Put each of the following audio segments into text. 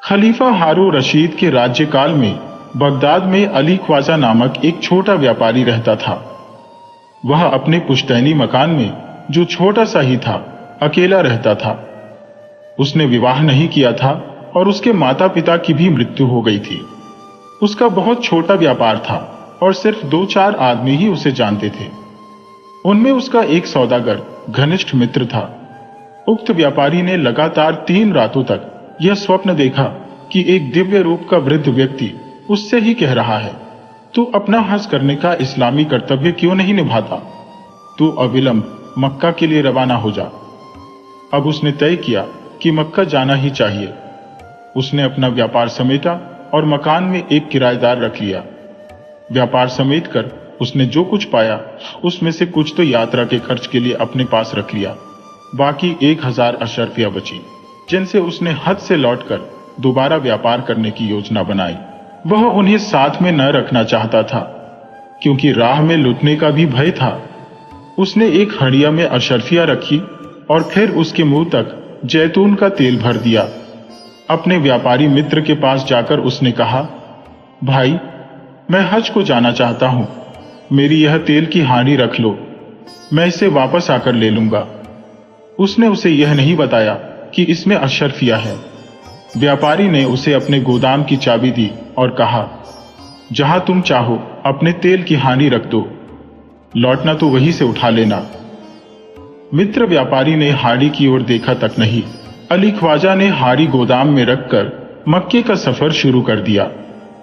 खलीफा हारून रशीद के राज्यकाल में बगदाद में अली ख्वाजा नामक एक छोटा व्यापारी रहता था। वह अपने पुश्तैनी मकान में, जो छोटा सा ही था, अकेला रहता था। उसने विवाह नहीं किया था और उसके माता पिता की भी मृत्यु हो गई थी। उसका बहुत छोटा व्यापार था और सिर्फ 2-4 आदमी ही उसे जानते थे। उनमें उसका एक सौदागर घनिष्ठ मित्र था। उक्त व्यापारी ने लगातार 3 रातों तक यह स्वप्न देखा कि एक दिव्य रूप का वृद्ध व्यक्ति उससे ही कह रहा है, तू अपना हज करने का इस्लामी कर्तव्य क्यों नहीं निभाता? तू अविलंब मक्का के लिए रवाना हो जा। अब उसने तय किया कि मक्का जाना ही चाहिए। उसने अपना व्यापार समेटा और मकान में एक किराएदार रख लिया। व्यापार समेट कर उसने जो कुछ पाया उसमें से कुछ तो यात्रा के खर्च के लिए अपने पास रख लिया। बाकी 1000 अशर्फिया बची, जिनसे उसने हज से लौटकर दोबारा व्यापार करने की योजना बनाई। वह उन्हें साथ में न रखना चाहता था, क्योंकि राह में लुटने का भी भय था। उसने एक हड़िया में अशर्फिया रखी और फिर उसके मुंह तक जैतून का तेल भर दिया। अपने व्यापारी मित्र के पास जाकर उसने कहा, भाई, मैं हज को जाना चाहता हूं, मेरी यह तेल की हांडी रख लो, मैं इसे वापस आकर ले लूंगा। उसने उसे यह नहीं बताया कि इसमें अशर्फिया है। व्यापारी ने उसे अपने गोदाम की चाबी दी और कहा, जहां तुम चाहो अपने तेल की हांडी रख दो, लौटना तो वहीं से उठा लेना। मित्र व्यापारी ने हांडी की ओर देखा तक नहीं। अली ख्वाजा ने हांडी गोदाम में रखकर मक्के का सफर शुरू कर दिया,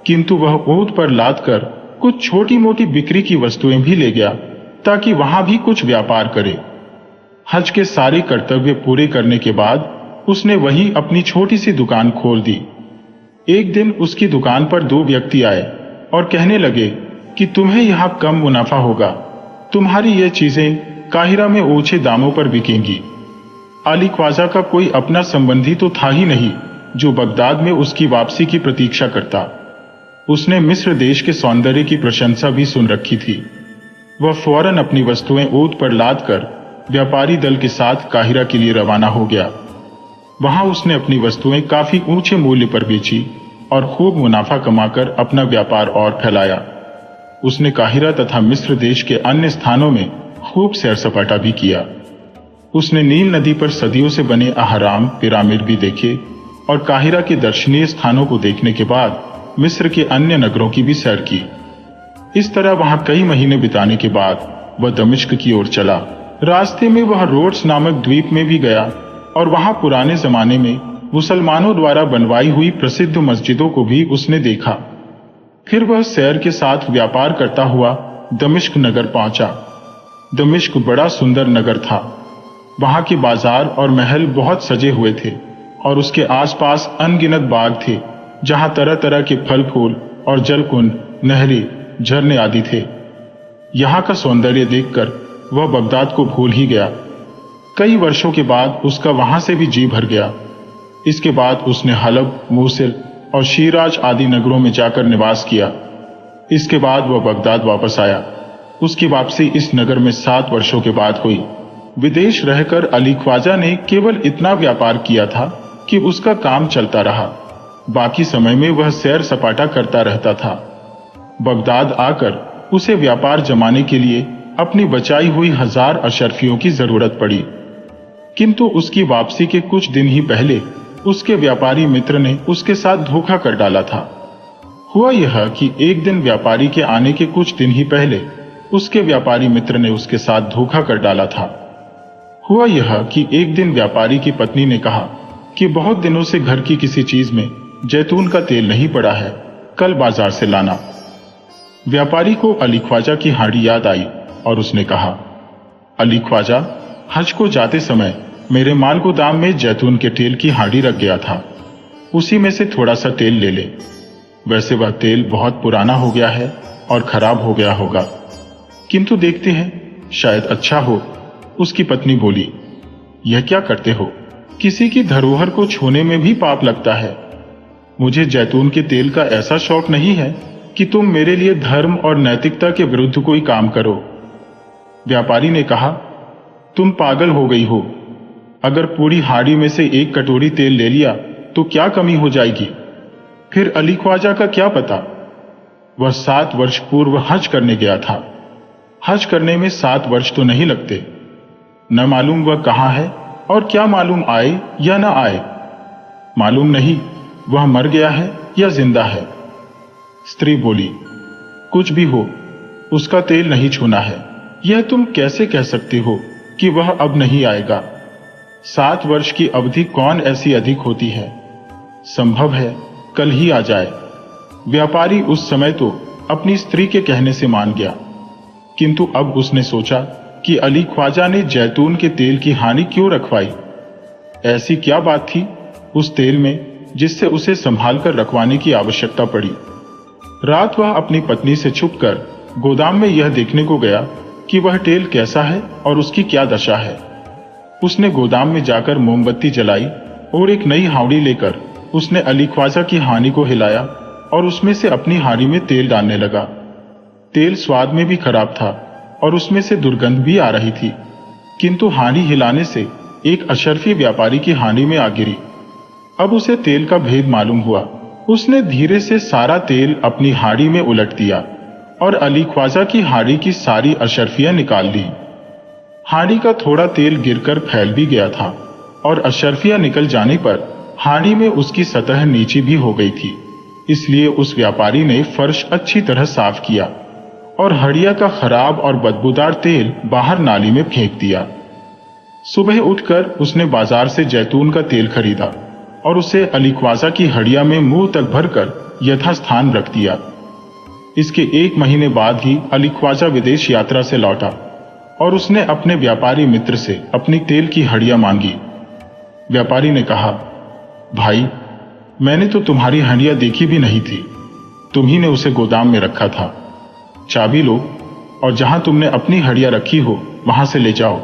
किंतु वह ऊंट पर लादकर कुछ छोटी मोटी बिक्री की वस्तुएं भी ले गया ताकि वहां भी कुछ व्यापार करे। हज के सारे कर्तव्य पूरे करने के बाद उसने वहीं अपनी छोटी सी दुकान खोल दी। एक दिन उसकी दुकान पर 2 व्यक्ति आए और कहने लगे कि तुम्हें यहां कम मुनाफा होगा, तुम्हारी ये चीजें काहिरा में ऊंचे दामों पर बिकेंगी। अली ख्वाजा का कोई अपना संबंधी तो था ही नहीं जो बगदाद में उसकी वापसी की प्रतीक्षा करता। उसने मिस्र देश के सौंदर्य की प्रशंसा भी सुन रखी थी। वह फौरन अपनी वस्तुएं ऊंट पर लादकर व्यापारी दल के साथ काहिरा के लिए रवाना हो गया। वहां उसने अपनी वस्तुएं काफी ऊंचे मूल्य पर बेची और खूब मुनाफा कमाकर अपना व्यापार और फैलाया। उसने काहिरा तथा मिस्र देश के अन्य स्थानों में खूब सैर सपाटा भी किया। उसने नील नदी पर सदियों से बने अहराम, पिरामिड भी देखे और काहिरा के दर्शनीय स्थानों को देखने के बाद मिस्र के अन्य नगरों की भी सैर की। इस तरह वहां कई महीने बिताने के बाद वह दमिश्क की ओर चला। रास्ते में वह रोड्स नामक द्वीप में भी गया और वहां पुराने जमाने में मुसलमानों द्वारा बनवाई हुई प्रसिद्ध मस्जिदों को भी उसने देखा। फिर वह सैर के साथ व्यापार करता हुआ दमिश्क नगर पहुंचा। दमिश्क बड़ा सुंदर नगर था। वहां के बाजार और महल बहुत सजे हुए थे और उसके आसपास अनगिनत बाग थे, जहां तरह तरह के फल फूल और जलकुंड, नहरें, झरने आदि थे। यहां का सौंदर्य देखकर वह बगदाद को भूल ही गया। कई वर्षों के बाद उसका वहां से भी जी भर गया। इसके बाद उसने हलब, मूसिल और शिराज आदि नगरों में जाकर निवास किया। इसके बाद वह बगदाद वापस आया। उसकी वापसी इस नगर में 7 वर्षों के बाद हुई। विदेश रहकर अली ख्वाजा ने केवल इतना व्यापार किया था कि उसका काम चलता रहा। बाकी समय में वह सैर सपाटा करता रहता था। बगदाद आकर उसे व्यापार जमाने के लिए अपनी बचाई हुई 1000 अशर्फियों की जरूरत पड़ी, किंतु उसकी वापसी के कुछ दिन ही पहले उसके व्यापारी मित्र ने उसके साथ धोखा कर डाला था। हुआ यह कि एक दिन व्यापारी के आने के कुछ दिन ही पहले उसके व्यापारी मित्र ने उसके साथ धोखा कर डाला था। हुआ यह कि एक दिन व्यापारी की पत्नी ने कहा कि बहुत दिनों से घर की किसी चीज में जैतून का तेल नहीं पड़ा है, कल बाजार से लाना। व्यापारी को अली ख्वाजा की हांडी याद आई और उसने कहा, अली ख्वाजा, हज को जाते समय मेरे माल गोदाम में जैतून के तेल की हांडी रख गया था, उसी में से थोड़ा सा तेल ले ले। वैसे वह तेल बहुत पुराना हो गया है और खराब हो गया होगा, किंतु देखते हैं शायद अच्छा हो। उसकी पत्नी बोली, यह क्या करते हो? किसी की धरोहर को छूने में भी पाप लगता है। मुझे जैतून के तेल का ऐसा शौक नहीं है कि तुम मेरे लिए धर्म और नैतिकता के विरुद्ध कोई काम करो। व्यापारी ने कहा, तुम पागल हो गई हो। अगर पूरी हांडी में से 1 कटोरी तेल ले लिया तो क्या कमी हो जाएगी? फिर अली ख्वाजा का क्या पता? वह 7 वर्ष पूर्व हज करने गया था। हज करने में 7 वर्ष तो नहीं लगते। न मालूम वह कहाँ है और क्या मालूम आए या न आए। मालूम नहीं वह मर गया है या जिंदा है। स्त्री बोली, कुछ भी हो, उसका तेल नहीं छूना है। यह तुम कैसे कह सकते हो कि वह अब नहीं आएगा? 7 वर्ष की अवधि कौन ऐसी अधिक होती है? संभव है कल ही आ जाए। व्यापारी उस समय तो अपनी स्त्री के कहने से मान गया, किंतु अब उसने सोचा कि अली ख्वाजा ने जैतून के तेल की हानि क्यों रखवाई? ऐसी क्या बात थी उस तेल में जिससे उसे संभाल कर रखवाने की आवश्यकता पड़ी? रात वह अपनी पत्नी से छुपकर गोदाम में यह देखने को गया कि वह तेल कैसा है और उसकी क्या दशा है। उसने गोदाम में जाकर मोमबत्ती जलाई और एक नई हावड़ी लेकर उसने अली ख्वाजा की हानि को हिलाया और उसमें से अपनी हांडी में तेल डालने लगा। तेल स्वाद में भी खराब था और उसमें से दुर्गंध भी आ रही थी, किंतु हांडी हिलाने से एक अशर्फी व्यापारी की हांडी में आ गिरी। अब उसे तेल का भेद मालूम हुआ। उसने धीरे से सारा तेल अपनी हांडी में उलट दिया और अली ख्वाजा की हांडी की सारी अशर्फियां निकाल ली। हांडी का थोड़ा तेल गिरकर फैल भी गया था और अशर्फियां निकल जाने पर हांडी में उसकी सतह नीची भी हो गई थी। इसलिए उस व्यापारी ने फर्श अच्छी तरह साफ किया और हड़िया का खराब और बदबूदार तेल बाहर नाली में फेंक दिया। सुबह उठकर उसने बाजार से जैतून का तेल खरीदा और उसे अली ख्वाजा की हड़िया में मुंह तक भरकर यथास्थान रख दिया। इसके 1 महीने बाद ही अली ख्वाजा विदेश यात्रा से लौटा और उसने अपने व्यापारी मित्र से अपनी तेल की हड़िया मांगी। व्यापारी ने कहा, भाई, मैंने तो तुम्हारी हंडिया देखी भी नहीं थी। तुम ही ने उसे गोदाम में रखा था। चाबी लो और जहां तुमने अपनी हंडिया रखी हो वहां से ले जाओ।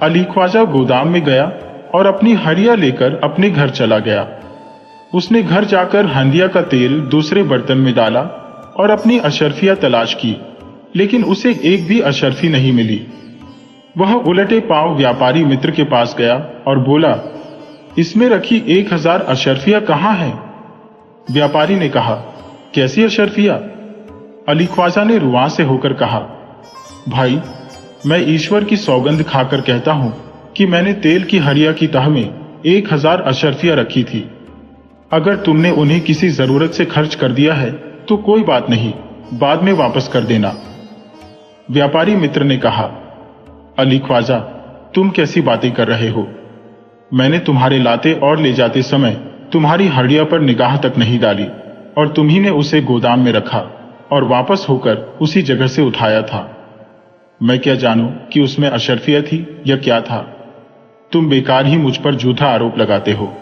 अली ख्वाजा गोदाम में गया और अपनी हंडिया लेकर अपने घर चला गया। उसने घर जाकर हंडिया का तेल दूसरे बर्तन में डाला और अपनी अशर्फिया तलाश की, लेकिन उसे एक भी अशर्फी नहीं मिली। वह उलटे पांव व्यापारी मित्र के पास गया और बोला, इसमें रखी 1000 अशर्फिया कहाँ है? व्यापारी ने कहा, कैसी अशर्फिया? अली ख्वाजा ने रुआं से होकर कहा, भाई, मैं ईश्वर की सौगंध खाकर कहता हूं कि मैंने तेल की हड़िया की तह में 1000 अशर्फिया रखी थी। अगर तुमने उन्हें किसी जरूरत से खर्च कर दिया है तो कोई बात नहीं, बाद में वापस कर देना। व्यापारी मित्र ने कहा, अली ख्वाजा, तुम कैसी बातें कर रहे हो? मैंने तुम्हारे लाते और ले जाते समय तुम्हारी हड्डियों पर निगाह तक नहीं डाली और तुम्ही ने उसे गोदाम में रखा और वापस होकर उसी जगह से उठाया था। मैं क्या जानूं कि उसमें अशर्फिया थी या क्या था? तुम बेकार ही मुझ पर झूठा आरोप लगाते हो।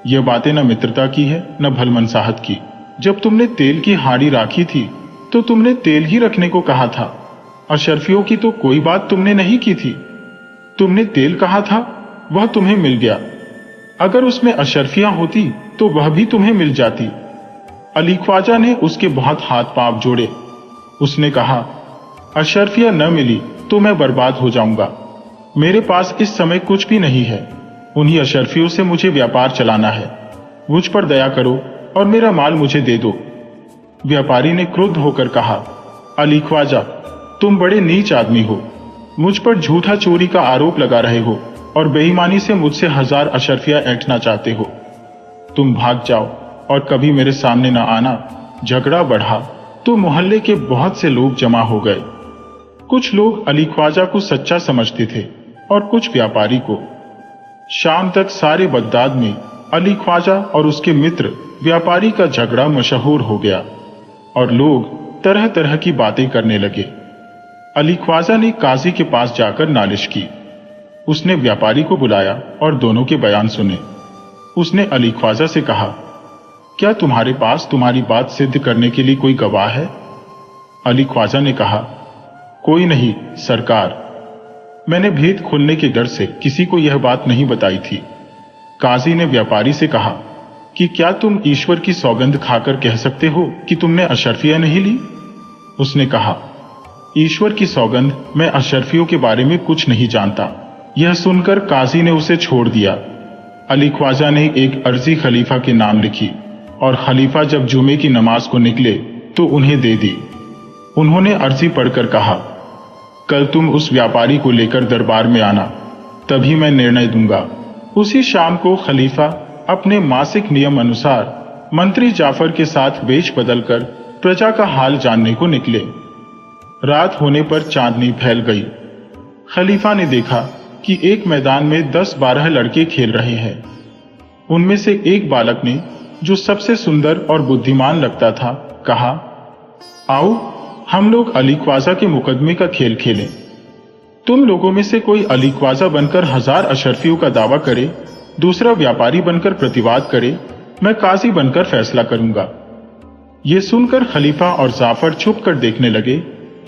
यह बातें न मित्रता की है न भलमनसाहत की। जब तुमने तेल की हांडी राखी थी तो तुमने तेल ही रखने को कहा था। अशर्फियों की तो कोई बात तुमने नहीं की थी। तुमने तेल कहा था, वह तुम्हें मिल गया। अगर उसमें अशर्फियां होती तो वह भी तुम्हें मिल जाती। अली ख्वाजा ने उसके बहुत हाथ पांव जोड़े। उसने कहा, अशर्फिया न मिली तो मैं बर्बाद हो जाऊंगा। मेरे पास इस समय कुछ भी नहीं है। उन्हीं अशर्फियों से मुझे व्यापार चलाना है। मुझ पर दया करो और मेरा माल मुझे दे दो। व्यापारी ने क्रुद्ध होकर कहा, अली ख्वाजा, तुम बड़े नीच आदमी हो। मुझ पर झूठा चोरी का आरोप लगा रहे हो और बेईमानी से मुझसे 1000 अशर्फिया ऐंठना चाहते हो। तुम भाग जाओ और कभी मेरे सामने न आना। झगड़ा बढ़ा तो मोहल्ले के बहुत से लोग जमा हो गए। कुछ लोग अली ख्वाजा को सच्चा समझते थे और कुछ व्यापारी को। शाम तक सारे बगदाद में अली ख्वाजा और उसके मित्र व्यापारी का झगड़ा मशहूर हो गया और लोग तरह तरह की बातें करने लगे। अली ख्वाजा ने काजी के पास जाकर नालिश की। उसने व्यापारी को बुलाया और दोनों के बयान सुने। उसने अली ख्वाजा से कहा, क्या तुम्हारे पास तुम्हारी बात सिद्ध करने के लिए कोई गवाह है? अली ख्वाजा ने कहा, कोई नहीं सरकार। मैंने भेद खुलने के डर से किसी को यह बात नहीं बताई थी। काजी ने व्यापारी से कहा कि क्या तुम ईश्वर की सौगंध खाकर कह सकते हो कि तुमने अशर्फिया नहीं ली? उसने कहा, ईश्वर की सौगंध, मैं अशर्फियों के बारे में कुछ नहीं जानता। यह सुनकर काजी ने उसे छोड़ दिया। अली ख्वाजा ने एक अर्जी खलीफा के नाम लिखी और खलीफा जब जुमे की नमाज को निकले तो उन्हें दे दी। उन्होंने अर्जी पढ़कर कहा, कल तुम उस व्यापारी को लेकर दरबार में आना, तभी मैं निर्णय दूंगा। उसी शाम को खलीफा अपने मासिक नियम अनुसार मंत्री जाफर के साथ वेश बदलकर प्रजा का हाल जानने को निकले। रात होने पर चांदनी फैल गई। खलीफा ने देखा कि एक मैदान में 10-12 लड़के खेल रहे हैं। उनमें से एक बालक ने, जो सबसे सुंदर और बुद्धिमान लगता था, कहा, आओ हम लोग अली ख्वाजा के मुकदमे का खेल खेलें। तुम लोगों में से कोई अली ख्वाजा बनकर 1000 अशरफियों का दावा करे, दूसरा व्यापारी बनकर प्रतिवाद करे, मैं काजी बनकर फैसला करूंगा। ये सुनकर खलीफा और जाफर छुप कर देखने लगे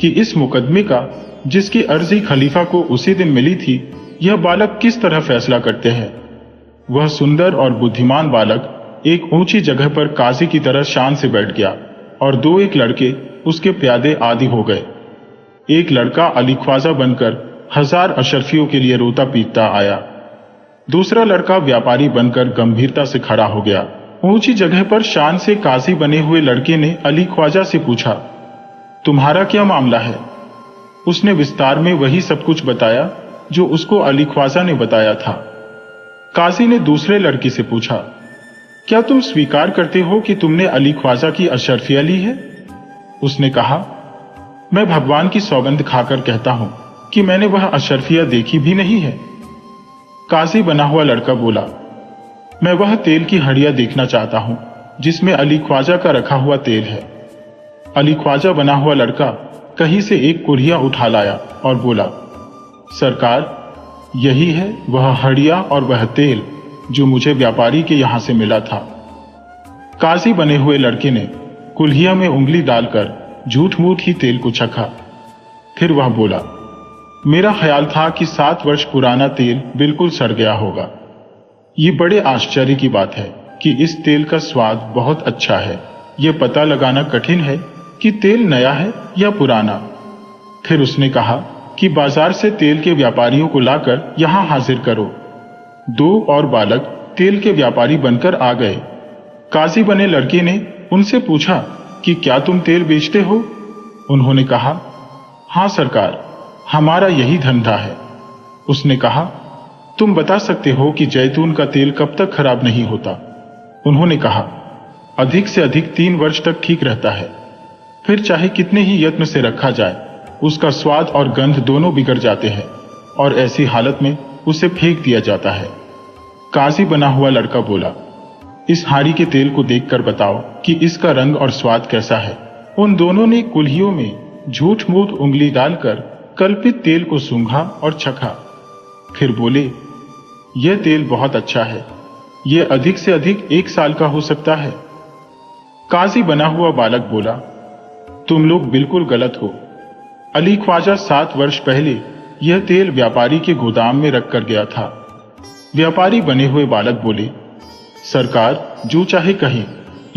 कि इस मुकदमे का, जिसकी अर्जी खलीफा को उसी दिन मिली थी, यह बालक किस तरह फैसला करते हैं। वह सुंदर और बुद्धिमान बालक एक ऊंची जगह पर काजी की तरह शान से बैठ गया और 2-1 लड़के उसके प्यादे आदि हो गए। एक लड़का अली ख्वाजा बनकर 1000 अशरफियों के लिए रोता पीटता आया। दूसरा लड़का व्यापारी बनकर गंभीरता से खड़ा हो गया। ऊंची जगह पर शान से काजी बने हुए लड़के ने अली ख्वाजा से पूछा, तुम्हारा क्या मामला है? उसने विस्तार में वही सब कुछ बताया जो उसको अली ख्वाजा ने बताया था। काजी ने दूसरे लड़के से पूछा, क्या तुम स्वीकार करते हो कि तुमने अली ख्वाजा की अशरफिया ली है? उसने कहा, मैं भगवान की सौगंध खाकर कहता हूं कि मैंने वह अशरफिया देखी भी नहीं है। काजी बना हुआ लड़का बोला, मैं वह तेल की हड़िया देखना चाहता हूं जिसमें अली ख्वाजा का रखा हुआ तेल है। अली ख्वाजा बना हुआ लड़का कहीं से एक कुल्हिया उठा लाया और बोला, सरकार, यही है वह हड़िया और वह तेल जो मुझे व्यापारी के यहां से मिला था। काजी बने हुए लड़के ने कुल्हिया में उंगली डालकर झूठ मूठ ही तेल को चखा। फिर वह बोला, मेरा ख्याल था कि 7 वर्ष पुराना तेल बिल्कुल सड़ गया होगा। ये बड़े आश्चर्य की बात है कि इस तेल का स्वाद बहुत अच्छा है। यह पता लगाना कठिन है कि तेल नया है या पुराना। फिर उसने कहा कि बाजार से तेल के व्यापारियों को लाकर यहां हाजिर करो। 2 और बालक तेल के व्यापारी बनकर आ गए। काजी बने लड़के ने उनसे पूछा कि क्या तुम तेल बेचते हो? उन्होंने कहा, हां सरकार, हमारा यही धंधा है। उसने कहा, तुम बता सकते हो कि जैतून का तेल कब तक खराब नहीं होता? उन्होंने कहा, अधिक से अधिक 3 वर्ष तक ठीक रहता है। फिर चाहे कितने ही यत्न से रखा जाए, उसका स्वाद और गंध दोनों बिगड़ जाते हैं और ऐसी हालत में उसे फेंक दिया जाता है। काजी बना हुआ लड़का बोला, इस हाड़ी के तेल को देखकर बताओ कि इसका रंग और स्वाद कैसा है। उन दोनों ने कुल्हियों में झूठ मूठ उंगली डालकर कल्पित तेल को सूंघा और चखा। फिर बोले, यह तेल बहुत अच्छा है, यह अधिक से अधिक 1 साल का हो सकता है। काजी बना हुआ बालक बोला, तुम लोग बिल्कुल गलत हो। अली ख्वाजा 7 वर्ष पहले यह तेल व्यापारी के गोदाम में रख कर गया था। व्यापारी बने हुए बालक बोले, सरकार, जो चाहे कहे,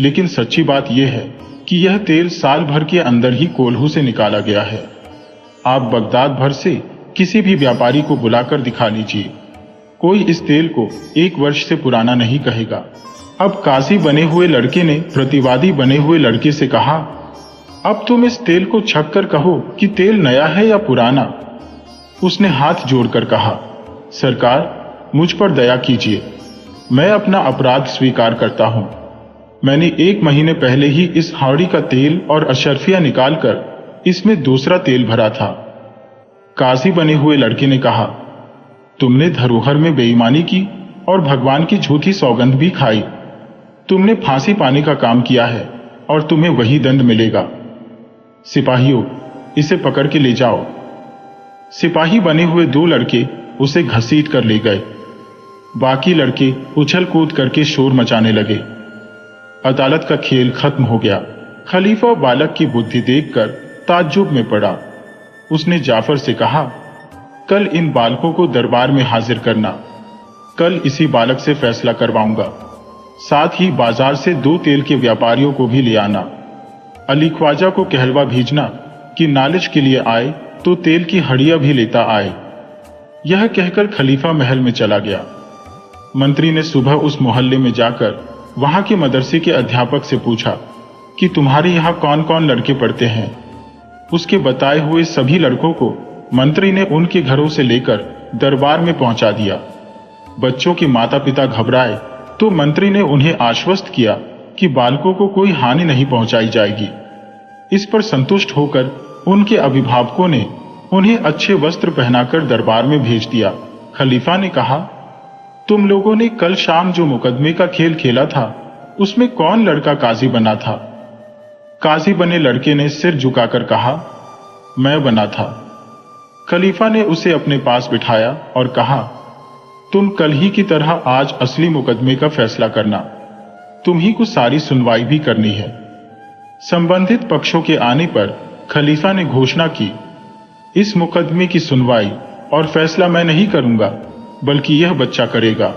लेकिन सच्ची बात यह है कि यह तेल साल भर के अंदर ही कोल्हू से निकाला गया है। आप बगदाद भर से किसी भी व्यापारी को बुलाकर दिखा लीजिए, कोई इस तेल को 1 वर्ष से पुराना नहीं कहेगा। अब काजी बने हुए लड़के ने प्रतिवादी बने हुए लड़के से कहा, अब तुम इस तेल को छक कर कहो कि तेल नया है या पुराना। उसने हाथ जोड़कर कहा, सरकार, मुझ पर दया कीजिए, मैं अपना अपराध स्वीकार करता हूं। मैंने 1 महीने पहले ही इस हावड़ी का तेल और अशरफिया निकालकर इसमें दूसरा तेल भरा था। काजी बने हुए लड़के ने कहा, तुमने धरोहर में बेईमानी की और भगवान की झूठी सौगंध भी खाई। तुमने फांसी पाने का काम किया है और तुम्हें वही दंड मिलेगा। सिपाहियों, इसे पकड़ के ले जाओ। सिपाही बने हुए 2 लड़के उसे घसीट कर ले गए। बाकी लड़के उछल कूद करके शोर मचाने लगे। अदालत का खेल खत्म हो गया। खलीफा बालक की बुद्धि देखकर ताज्जुब में पड़ा। उसने जाफर से कहा, कल इन बालकों को दरबार में हाजिर करना। कल इसी बालक से फैसला करवाऊंगा। साथ ही बाजार से 2 तेल के व्यापारियों को भी ले आना। अली ख्वाजा को कहलवा भेजना कि नालिश के लिए आए तो तेल की हड़िया भी लेता आए। यह कहकर खलीफा महल में चला गया। मंत्री ने सुबह उस मोहल्ले में जाकर वहां के मदरसे के अध्यापक से पूछा कि तुम्हारे यहाँ कौन कौन लड़के पढ़ते हैं। उसके बताए हुए सभी लड़कों को मंत्री ने उनके घरों से लेकर दरबार में पहुंचा दिया। बच्चों के माता पिता घबराए तो मंत्री ने उन्हें आश्वस्त किया कि बालकों को कोई हानि नहीं पहुंचाई जाएगी। इस पर संतुष्ट होकर उनके अभिभावकों ने उन्हें अच्छे वस्त्र पहनाकर दरबार में भेज दिया। खलीफा ने कहा, तुम लोगों ने कल शाम जो मुकदमे का खेल खेला था उसमें कौन लड़का काजी बना था? काजी बने लड़के ने सिर झुकाकर कहा, मैं बना था। खलीफा ने उसे अपने पास बिठाया और कहा, तुम कल ही की तरह आज असली मुकदमे का फैसला करना। तुम ही को सारी सुनवाई भी करनी है। संबंधित पक्षों के आने पर खलीफा ने घोषणा की, इस मुकदमे की सुनवाई और फैसला मैं नहीं करूंगा, बल्कि यह बच्चा करेगा।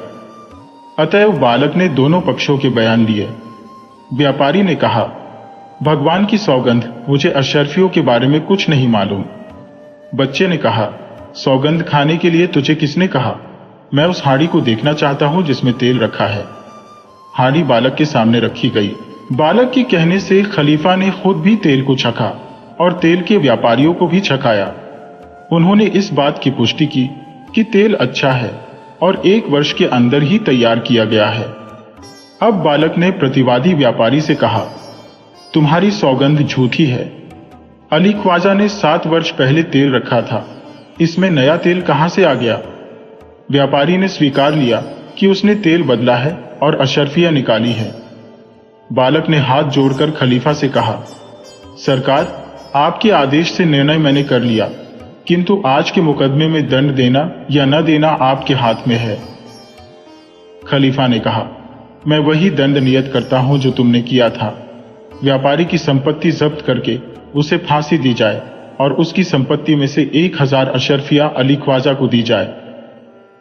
अतएव बालक ने दोनों पक्षों के बयान लिए। व्यापारी ने कहा, भगवान की सौगंध, मुझे अशरफियों के बारे में कुछ नहीं मालूम। बच्चे ने कहा, सौगंध खाने के लिए तुझे किसने कहा? मैं उस हाड़ी को देखना चाहता हूं जिसमें तेल रखा है। हाड़ी बालक के सामने रखी गई। बालक के कहने से खलीफा ने खुद भी तेल को छका और तेल के व्यापारियों को भी छकाया। उन्होंने इस बात की पुष्टि की कि तेल अच्छा है और 1 वर्ष के अंदर ही तैयार किया गया है। अब बालक ने प्रतिवादी व्यापारी से कहा, तुम्हारी सौगंध झूठी है। अली ख्वाजा ने 7 वर्ष पहले तेल रखा था, इसमें नया तेल कहां से आ गया? व्यापारी ने स्वीकार लिया कि उसने तेल बदला है और अशरफियां निकाली है। बालक ने हाथ जोड़कर खलीफा से कहा, सरकार, आपके आदेश से निर्णय मैंने कर लिया, किंतु आज के मुकदमे में दंड देना या न देना आपके हाथ में है। खलीफा ने कहा, मैं वही दंड नियत करता हूं जो तुमने किया था। व्यापारी की संपत्ति जब्त करके उसे फांसी दी जाए और उसकी संपत्ति में से 1000 अशरफिया अली ख्वाजा को दी जाए।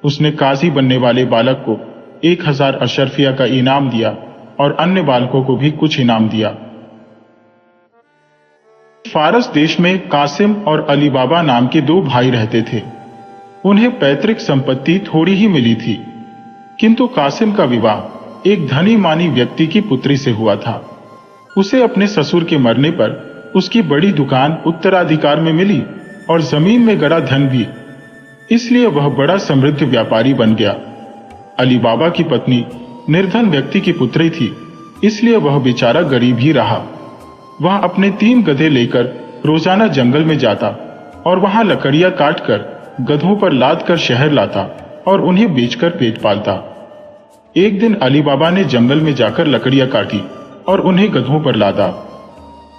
उसने काजी बनने वाले बालक को 1000 अशरफिया का इनाम दिया और अन्य बालकों को भी कुछ इनाम दिया। फारस देश में कासिम और अली बाबा नाम के 2 भाई रहते थे। उन्हें पैतृक संपत्ति थोड़ी ही मिली थी, किंतु कासिम का विवाह एक धनी मानी व्यक्ति की पुत्री से हुआ था। उसे अपने ससुर के मरने पर उसकी बड़ी दुकान उत्तराधिकार में मिली और जमीन में गड़ा धन भी, इसलिए वह बड़ा समृद्ध व्यापारी बन गया। अली बाबा की पत्नी निर्धन व्यक्ति की पुत्री थी, इसलिए वह बेचारा गरीब ही रहा। वह अपने 3 गधे लेकर रोजाना जंगल में जाता और वहां लकड़ियां काटकर गधों पर लाद कर शहर लाता और उन्हें बेचकर पेट पालता। एक दिन अली बाबा ने जंगल में जाकर लकड़ियां काटी और उन्हें गधों पर लादा।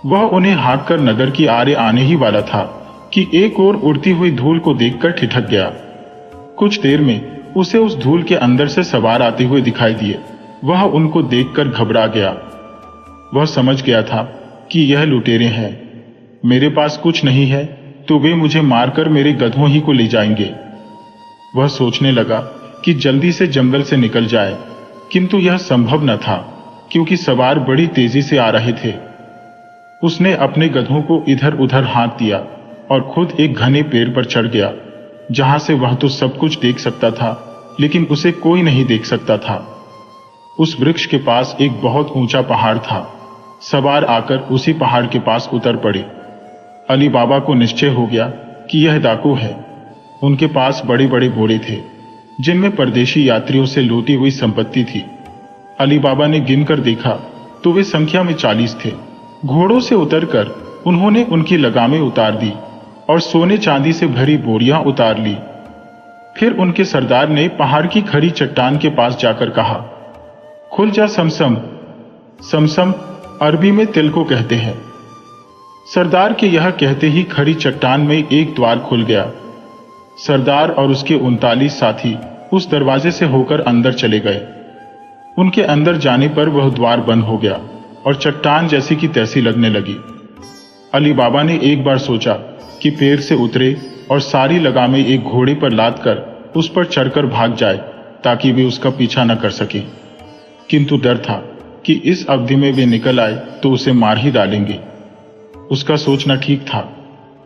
वह उन्हें हाँक कर नगर की आरे आने ही वाला था कि एक ओर उड़ती हुई धूल को देखकर ठिठक गया। कुछ देर में उसे उस धूल के अंदर से सवार आते हुए दिखाई दिए। वह उनको देखकर घबरा गया। वह समझ गया था कि यह लुटेरे हैं। मेरे पास कुछ नहीं है तो वे मुझे मारकर मेरे गधों ही को ले जाएंगे। वह सोचने लगा कि जल्दी से जंगल से निकल जाए, किंतु यह संभव न था क्योंकि सवार बड़ी तेजी से आ रहे थे। उसने अपने गधों को इधर उधर हाँक दिया और खुद एक घने पेड़ पर चढ़ गया, जहां से वह तो सब कुछ देख सकता था, लेकिन उसे कोई नहीं देख सकता था। उस वृक्ष के पास एक बहुत ऊंचा पहाड़ था। सवार आकर उसी पहाड़ के पास उतर पड़े। अली बाबा को निश्चय हो गया कि यह डाकू है। उनके पास बड़े बड़े घोड़े थे, जिनमें परदेशी यात्रियों से लूटी हुई संपत्ति थी। अली बाबा ने गिनकर देखा तो वे संख्या में 40 थे। घोड़ों से उतरकर उन्होंने उनकी लगामें उतार दी और सोने चांदी से भरी बोरियां उतार ली। फिर उनके सरदार ने पहाड़ की खड़ी चट्टान के पास जाकर कहा, खुल जा समसम। समसम अरबी में तिल को कहते हैं। सरदार के यह कहते ही खड़ी चट्टान में एक द्वार खुल गया। सरदार और उसके 39 साथी उस दरवाजे से होकर अंदर चले गए। उनके अंदर जाने पर वह द्वार बंद हो गया और चट्टान जैसी की तैसी लगने लगी। अली बाबा ने एक बार सोचा कि पेड़ से उतरे और सारी लगामें एक घोड़े पर लादकर उस पर चढ़कर भाग जाए ताकि वे उसका पीछा न कर सके, किंतु डर था कि इस अवधि में वे निकल आए तो उसे मार ही डालेंगे। उसका सोचना ठीक था,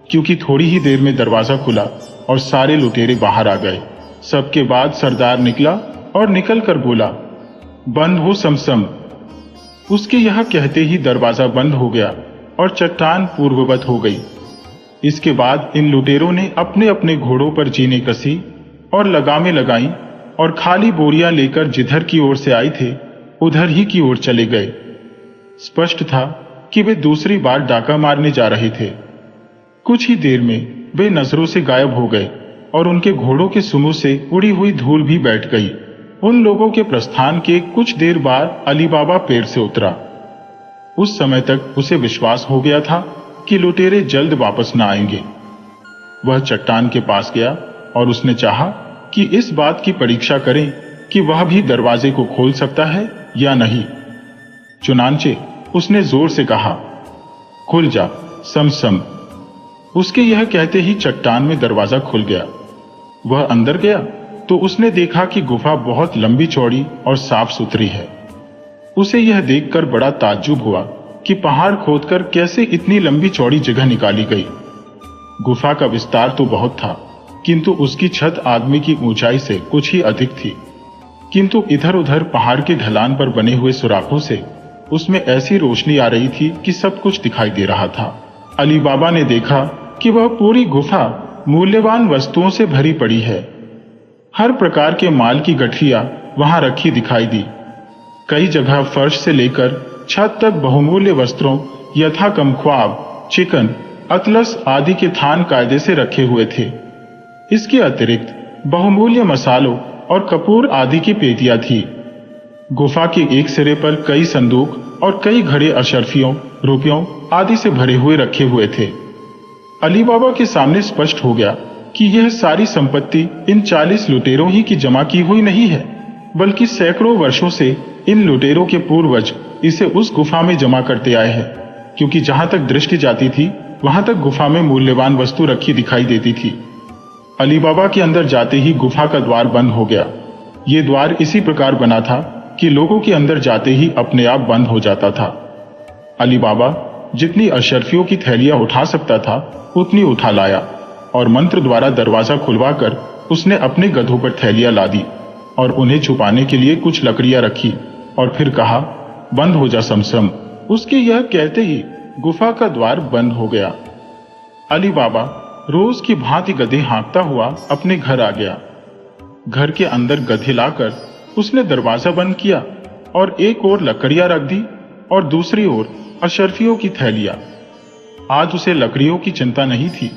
क्योंकि थोड़ी ही देर में दरवाजा खुला और सारे लुटेरे बाहर आ गए। सबके बाद सरदार निकला और निकल कर बोला, बंद हो समसम। उसके यह कहते ही दरवाजा बंद हो गया और चट्टान पूर्ववत हो गई। इसके बाद इन लुटेरों ने अपने अपने घोड़ों पर जीने कसी और लगामें लगाई और खाली बोरियां लेकर जिधर की ओर से आए थे उधर ही की ओर चले गए। स्पष्ट था कि वे दूसरी बार डाका मारने जा रहे थे। कुछ ही देर में वे नजरों से गायब हो गए और उनके घोड़ों के सुमों से उड़ी हुई धूल भी बैठ गई। उन लोगों के प्रस्थान के कुछ देर बाद अली बाबा पेड़ से उतरा। उस समय तक उसे विश्वास हो गया था कि लुटेरे जल्द वापस न आएंगे। वह चट्टान के पास गया और उसने चाहा कि इस बात की परीक्षा करें कि वह भी दरवाजे को खोल सकता है या नहीं। चुनांचे उसने जोर से कहा, खुल जा समसम। उसके यह कहते ही चट्टान में दरवाजा खुल गया। वह अंदर गया तो उसने देखा कि गुफा बहुत लंबी चौड़ी और साफ सुथरी है। उसे यह देखकर बड़ा ताज्जुब हुआ कि पहाड़ खोदकर कैसे इतनी लंबी चौड़ी जगह निकाली गई। गुफा का विस्तार तो बहुत था, किंतु उसकी छत आदमी की ऊंचाई से कुछ ही अधिक थी। किंतु इधर उधर पहाड़ के ढलान पर बने हुए सुराखों से उसमें ऐसी रोशनी आ रही थी कि सब कुछ दिखाई दे रहा था। अली बाबा ने देखा कि वह पूरी गुफा मूल्यवान वस्तुओं से भरी पड़ी है। हर प्रकार के माल की गठरियां वहां रखी दिखाई दी। कई जगह फर्श से लेकर छत तक बहुमूल्य वस्त्रों यथा कमख्वाब, चिकन, अतलस आदि के थान कायदे से रखे हुए थे। इसके अतिरिक्त बहुमूल्य मसालों और कपूर आदि की पेटियां थी। गुफा के एक सिरे पर कई संदूक और कई घड़े अशर्फियों, रुपयों आदि से भरे हुए रखे हुए थे। अली बाबा के सामने स्पष्ट हो गया कि यह सारी संपत्ति इन 40 लुटेरों ही की जमा की हुई नहीं है, बल्कि सैकड़ों वर्षों से इन लुटेरों के पूर्वज इसे उस गुफा में जमा करते आए हैं, क्योंकि जहां तक दृष्टि जाती थी वहां तक गुफा में मूल्यवान वस्तु रखी दिखाई देती थी। अली बाबा के अंदर जाते ही गुफा का द्वार बंद हो गया। ये द्वार इसी प्रकार बना था कि लोगों के अंदर जाते ही अपने आप बंद हो जाता था। अली बाबा जितनी अशर्फियों की थैलियां उठा सकता था उतनी उठा लाया और मंत्र द्वारा दरवाजा खुलवाकर उसने अपने गधों पर थैलियां लादी और उन्हें छुपाने के लिए कुछ लकड़ियां रखी और फिर कहा, बंद हो जा समसम। उसके यह कहते ही गुफा का द्वार बंद हो गया। अली बाबा रोज की भांति गधे हाँकता हुआ अपने घर आ गया। घर के अंदर गधे लाकर उसने दरवाजा बंद किया और एक ओर लकड़ियां रख दी और दूसरी ओर अशर्फियों की थैलियां। आज उसे लकड़ियों की चिंता नहीं थी।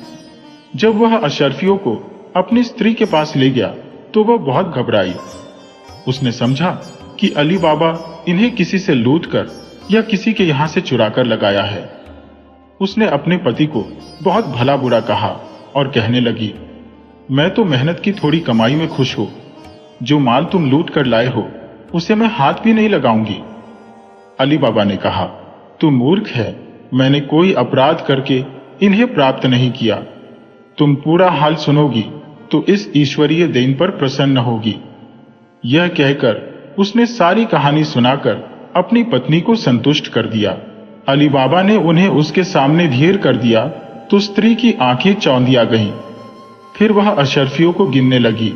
जब वह अशर्फियों को अपनी स्त्री के पास ले गया तो वह बहुत घबराई। उसने समझा कि अली बाबा इन्हें किसी से लूट कर या किसी के यहां से चुरा कर लगाया है। उसने अपने पति को बहुत भला बुरा कहा और कहने लगी, मैं तो मेहनत की थोड़ी कमाई में खुश हूं। जो माल तुम लूट कर लाए हो उसे मैं हाथ भी नहीं लगाऊंगी। अली बाबा ने कहा, तू मूर्ख है, मैंने कोई अपराध करके इन्हें प्राप्त नहीं किया। तुम पूरा हाल सुनोगी तो इस ईश्वरीय देन पर प्रसन्न होगी। यह कहकर उसने सारी कहानी सुनाकर अपनी पत्नी को संतुष्ट कर दिया। अली बाबा ने उन्हें उसके सामने धीर कर दिया तो स्त्री की आंखें चौंधिया गईं। फिर वह अशर्फियों को गिनने लगी।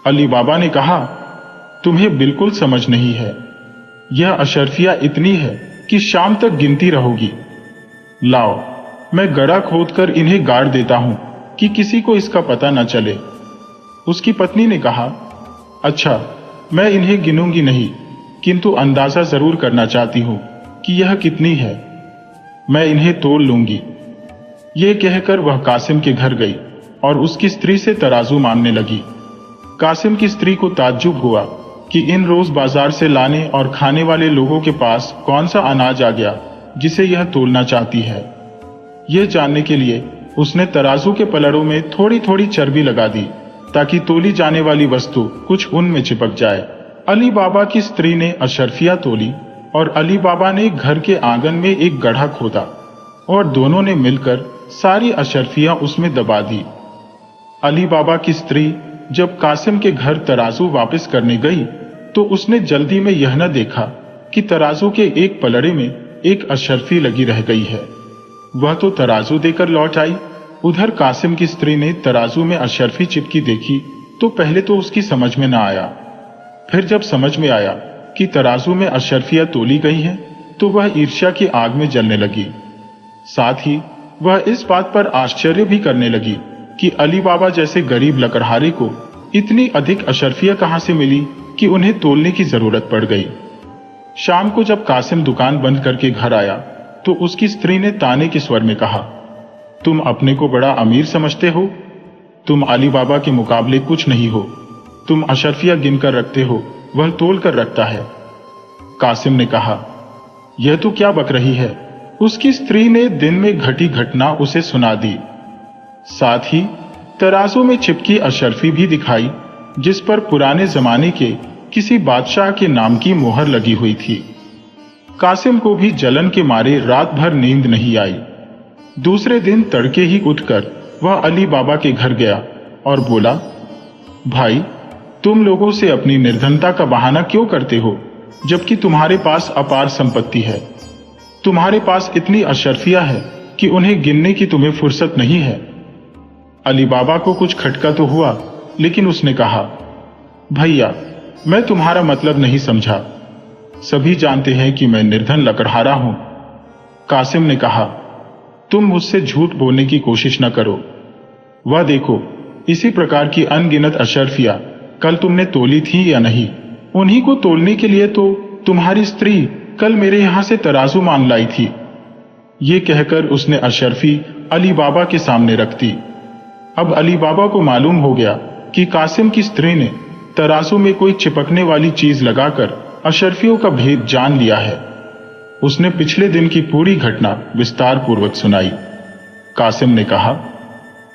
अली बाबा ने कहा, तुम्हें बिल्कुल समझ नहीं है। यह अशर्फिया इतनी है कि शाम तक गिनती रहोगी। लाओ, मैं गड्ढा खोदकर इन्हें गाड़ देता हूं कि किसी को इसका पता न चले। उसकी पत्नी ने कहा, अच्छा, मैं इन्हें गिनूंगी नहीं, किंतु अंदाजा जरूर करना चाहती हूं कि यह कितनी है। मैं इन्हें तोल लूंगी। यह कहकर वह कासिम के घर गई और उसकी स्त्री से तराजू मांगने लगी। कासिम की स्त्री को ताज्जुब हुआ कि इन रोज बाजार से लाने और खाने वाले लोगों के पास कौन सा अनाज आ गया जिसे यह तोलना चाहती है। यह जानने के लिए उसने तराजू के पलड़ों में थोड़ी थोड़ी चर्बी लगा दी ताकि तोली जाने वाली वस्तु कुछ उनमें चिपक जाए। अली बाबा की स्त्री ने अशर्फिया तोली और अली बाबा ने घर के आंगन में एक गड्ढा खोदा और दोनों ने मिलकर सारी अशर्फियां उसमें दबा दी। अली बाबा की स्त्री जब कासिम के घर तराजू वापस करने गई तो उसने जल्दी में यह न देखा कि तराजू के एक पलड़े में एक अशर्फी लगी रह गई है। वह तो तराजू देकर लौट आई। उधर कासिम की स्त्री ने तराजू में अशर्फी चिपकी देखी तो पहले तो उसकी समझ में न आया। फिर जब समझ में आया कि तराजू में अशरफियां तोली गई हैं, तो वह ईर्ष्या की आग में जलने लगी। साथ ही वह इस बात पर आश्चर्य भी करने लगी कि अली बाबा जैसे गरीब लकड़हारे को इतनी अधिक अशरफियां कहां से मिली कि उन्हें तोलने की जरूरत पड़ गई। शाम को जब कासिम दुकान बंद करके घर आया तो उसकी स्त्री ने ताने के स्वर में कहा, तुम अपने को बड़ा अमीर समझते हो? तुम अली बाबा के मुकाबले कुछ नहीं हो। तुम अशरफियां गिनकर रखते हो, वह तोल कर रखता है। कासिम ने कहा, यह तो क्या बक रही है? उसकी स्त्री ने दिन में घटी घटना उसे सुना दी। साथ ही तराजू में चिपकी अशरफी भी दिखाई, जिस पर पुराने जमाने के किसी बादशाह के नाम की मोहर लगी हुई थी। कासिम को भी जलन के मारे रात भर नींद नहीं आई। दूसरे दिन तड़के ही उठकर वह अली बाबा के घर गया और बोला, भाई, तुम लोगों से अपनी निर्धनता का बहाना क्यों करते हो, जबकि तुम्हारे पास अपार संपत्ति है। तुम्हारे पास इतनी अशरफियां है कि उन्हें गिनने की तुम्हें फुर्सत नहीं है। अली बाबा को कुछ खटका तो हुआ, लेकिन उसने कहा, भैया, मैं तुम्हारा मतलब नहीं समझा। सभी जानते हैं कि मैं निर्धन लकड़हारा हूं। कासिम ने कहा, तुम मुझसे झूठ बोलने की कोशिश न करो। वह देखो, इसी प्रकार की अनगिनत अशरफियां कल तुमने तोली थी या नहीं? उन्हीं को तोलने के लिए तो तुम्हारी स्त्री कल मेरे यहां से तराजू मांग लाई थी। ये कहकर उसने अशरफी अली बाबा के सामने रख दी। अब अली बाबा को मालूम हो गया कि कासिम की स्त्री ने तराजू में कोई चिपकने वाली चीज लगाकर अशरफियों का भेद जान लिया है। उसने पिछले दिन की पूरी घटना विस्तार पूर्वक सुनाई। कासिम ने कहा,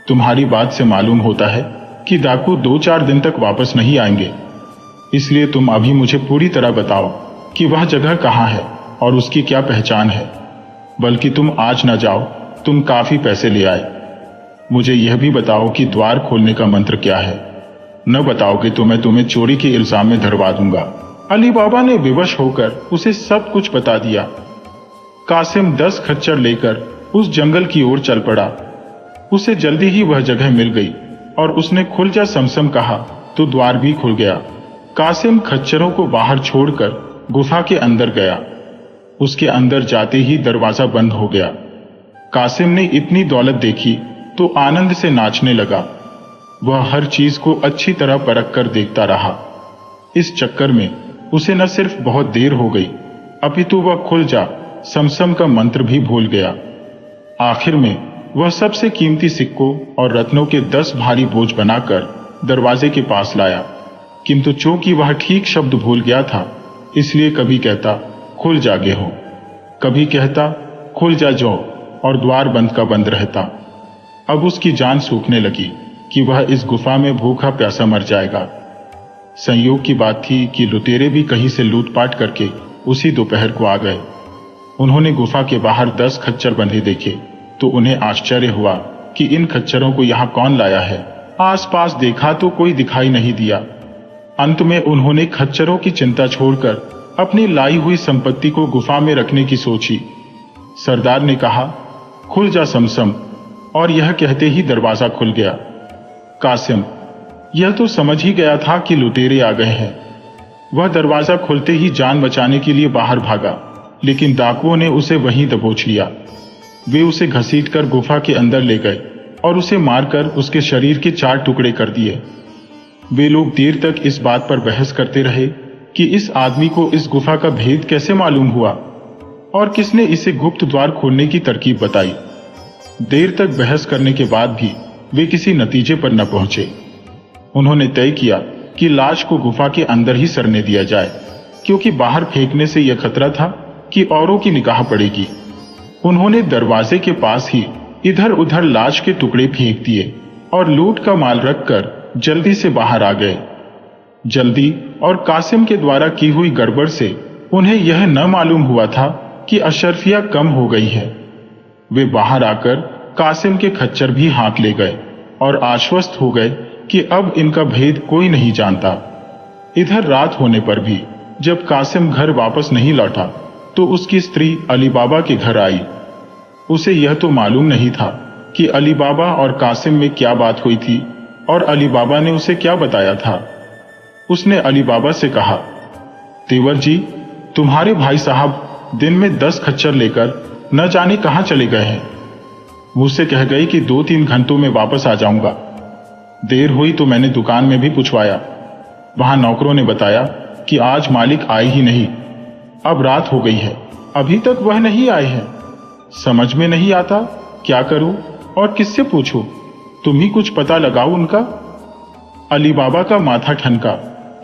तुम्हारी बात से मालूम होता है कि डाकू 2-4 दिन तक वापस नहीं आएंगे, इसलिए तुम अभी मुझे पूरी तरह बताओ कि वह जगह कहां है और उसकी क्या पहचान है। बल्कि तुम आज न जाओ, तुम काफी पैसे ले आए। मुझे यह भी बताओ कि द्वार खोलने का मंत्र क्या है। न बताओगे तो मैं तुम्हें चोरी के इल्जाम में धरवा दूंगा। अली बाबा ने विवश होकर उसे सब कुछ बता दिया। कासिम 10 खच्चर लेकर उस जंगल की ओर चल पड़ा। उसे जल्दी ही वह जगह मिल गई और उसने खुल जा समसम कहा तो द्वार भी खुल गया। कासिम खच्चरों को बाहर छोड़कर गुफा के अंदर गया। उसके अंदर जाते ही दरवाजा बंद हो गया। कासिम ने इतनी दौलत देखी तो आनंद से नाचने लगा। वह हर चीज को अच्छी तरह परख कर देखता रहा। इस चक्कर में उसे न सिर्फ बहुत देर हो गई, अपितु वह खुल जा समसम का मंत्र भी भूल गया। आखिर में वह सबसे कीमती सिक्कों और रत्नों के 10 भारी बोझ बनाकर दरवाजे के पास लाया, किंतु चूंकि वह ठीक शब्द भूल गया था, इसलिए कभी कहता खुल जागे हो, कभी कहता खुल जा जो, और द्वार बंद का बंद रहता। अब उसकी जान सूखने लगी कि वह इस गुफा में भूखा प्यासा मर जाएगा। संयोग की बात थी कि लुटेरे भी कहीं से लूटपाट करके उसी दोपहर को आ गए। उन्होंने गुफा के बाहर 10 खच्चर बंधे देखे तो उन्हें आश्चर्य हुआ कि इन खच्चरों को यहां कौन लाया है। आसपास देखा तो कोई दिखाई नहीं दिया। अंत में उन्होंने खच्चरों की चिंता छोड़कर अपनी लाई हुई संपत्ति को गुफा में रखने की सोची। सरदार ने कहा, खुल जा समसम, और यह कहते ही दरवाजा खुल गया। कासिम यह तो समझ ही गया था कि लुटेरे आ गए हैं। वह दरवाजा खुलते ही जान बचाने के लिए बाहर भागा, लेकिन डाकुओं ने उसे वहीं दबोच लिया। वे उसे घसीटकर गुफा के अंदर ले गए और उसे मारकर उसके शरीर के 4 टुकड़े कर दिए। वे लोग देर तक इस बात पर बहस करते रहे कि इस आदमी को इस गुफा का भेद कैसे मालूम हुआ और किसने इसे गुप्त द्वार खोलने की तरकीब बताई। देर तक बहस करने के बाद भी वे किसी नतीजे पर न पहुंचे। उन्होंने तय किया कि लाश को गुफा के अंदर ही सड़ने दिया जाए, क्योंकि बाहर फेंकने से यह खतरा था कि औरों की निगाह पड़ेगी। उन्होंने दरवाजे के पास ही इधर उधर लाश के टुकड़े फेंक दिए और लूट का माल रखकर जल्दी से बाहर आ गए। जल्दी और कासिम के द्वारा की हुई गड़बड़ से उन्हें यह न मालूम हुआ था कि अशरफिया कम हो गई है। वे बाहर आकर कासिम के खच्चर भी हाँक ले गए और आश्वस्त हो गए कि अब इनका भेद कोई नहीं जानता। इधर रात होने पर भी जब कासिम घर वापस नहीं लौटा तो उसकी स्त्री अली बाबा के घर आई। उसे यह तो मालूम नहीं था कि अली बाबा और कासिम में क्या बात हुई थी और अली बाबा ने उसे क्या बताया था। उसने अली बाबा से कहा, तेवर जी, तुम्हारे भाई साहब दिन में 10 खच्चर लेकर न जाने कहां चले गए हैं। मुझसे कह गए कि 2-3 घंटों में वापस आ जाऊंगा। देर हुई तो मैंने दुकान में भी पूछवाया। वहां नौकरों ने बताया कि आज मालिक आए ही नहीं। अब रात हो गई है, अभी तक वह नहीं आए हैं। समझ में नहीं आता क्या करूं और किससे पूछूं। तुम ही कुछ पता लगाओ उनका। अली बाबा का माथा ठनका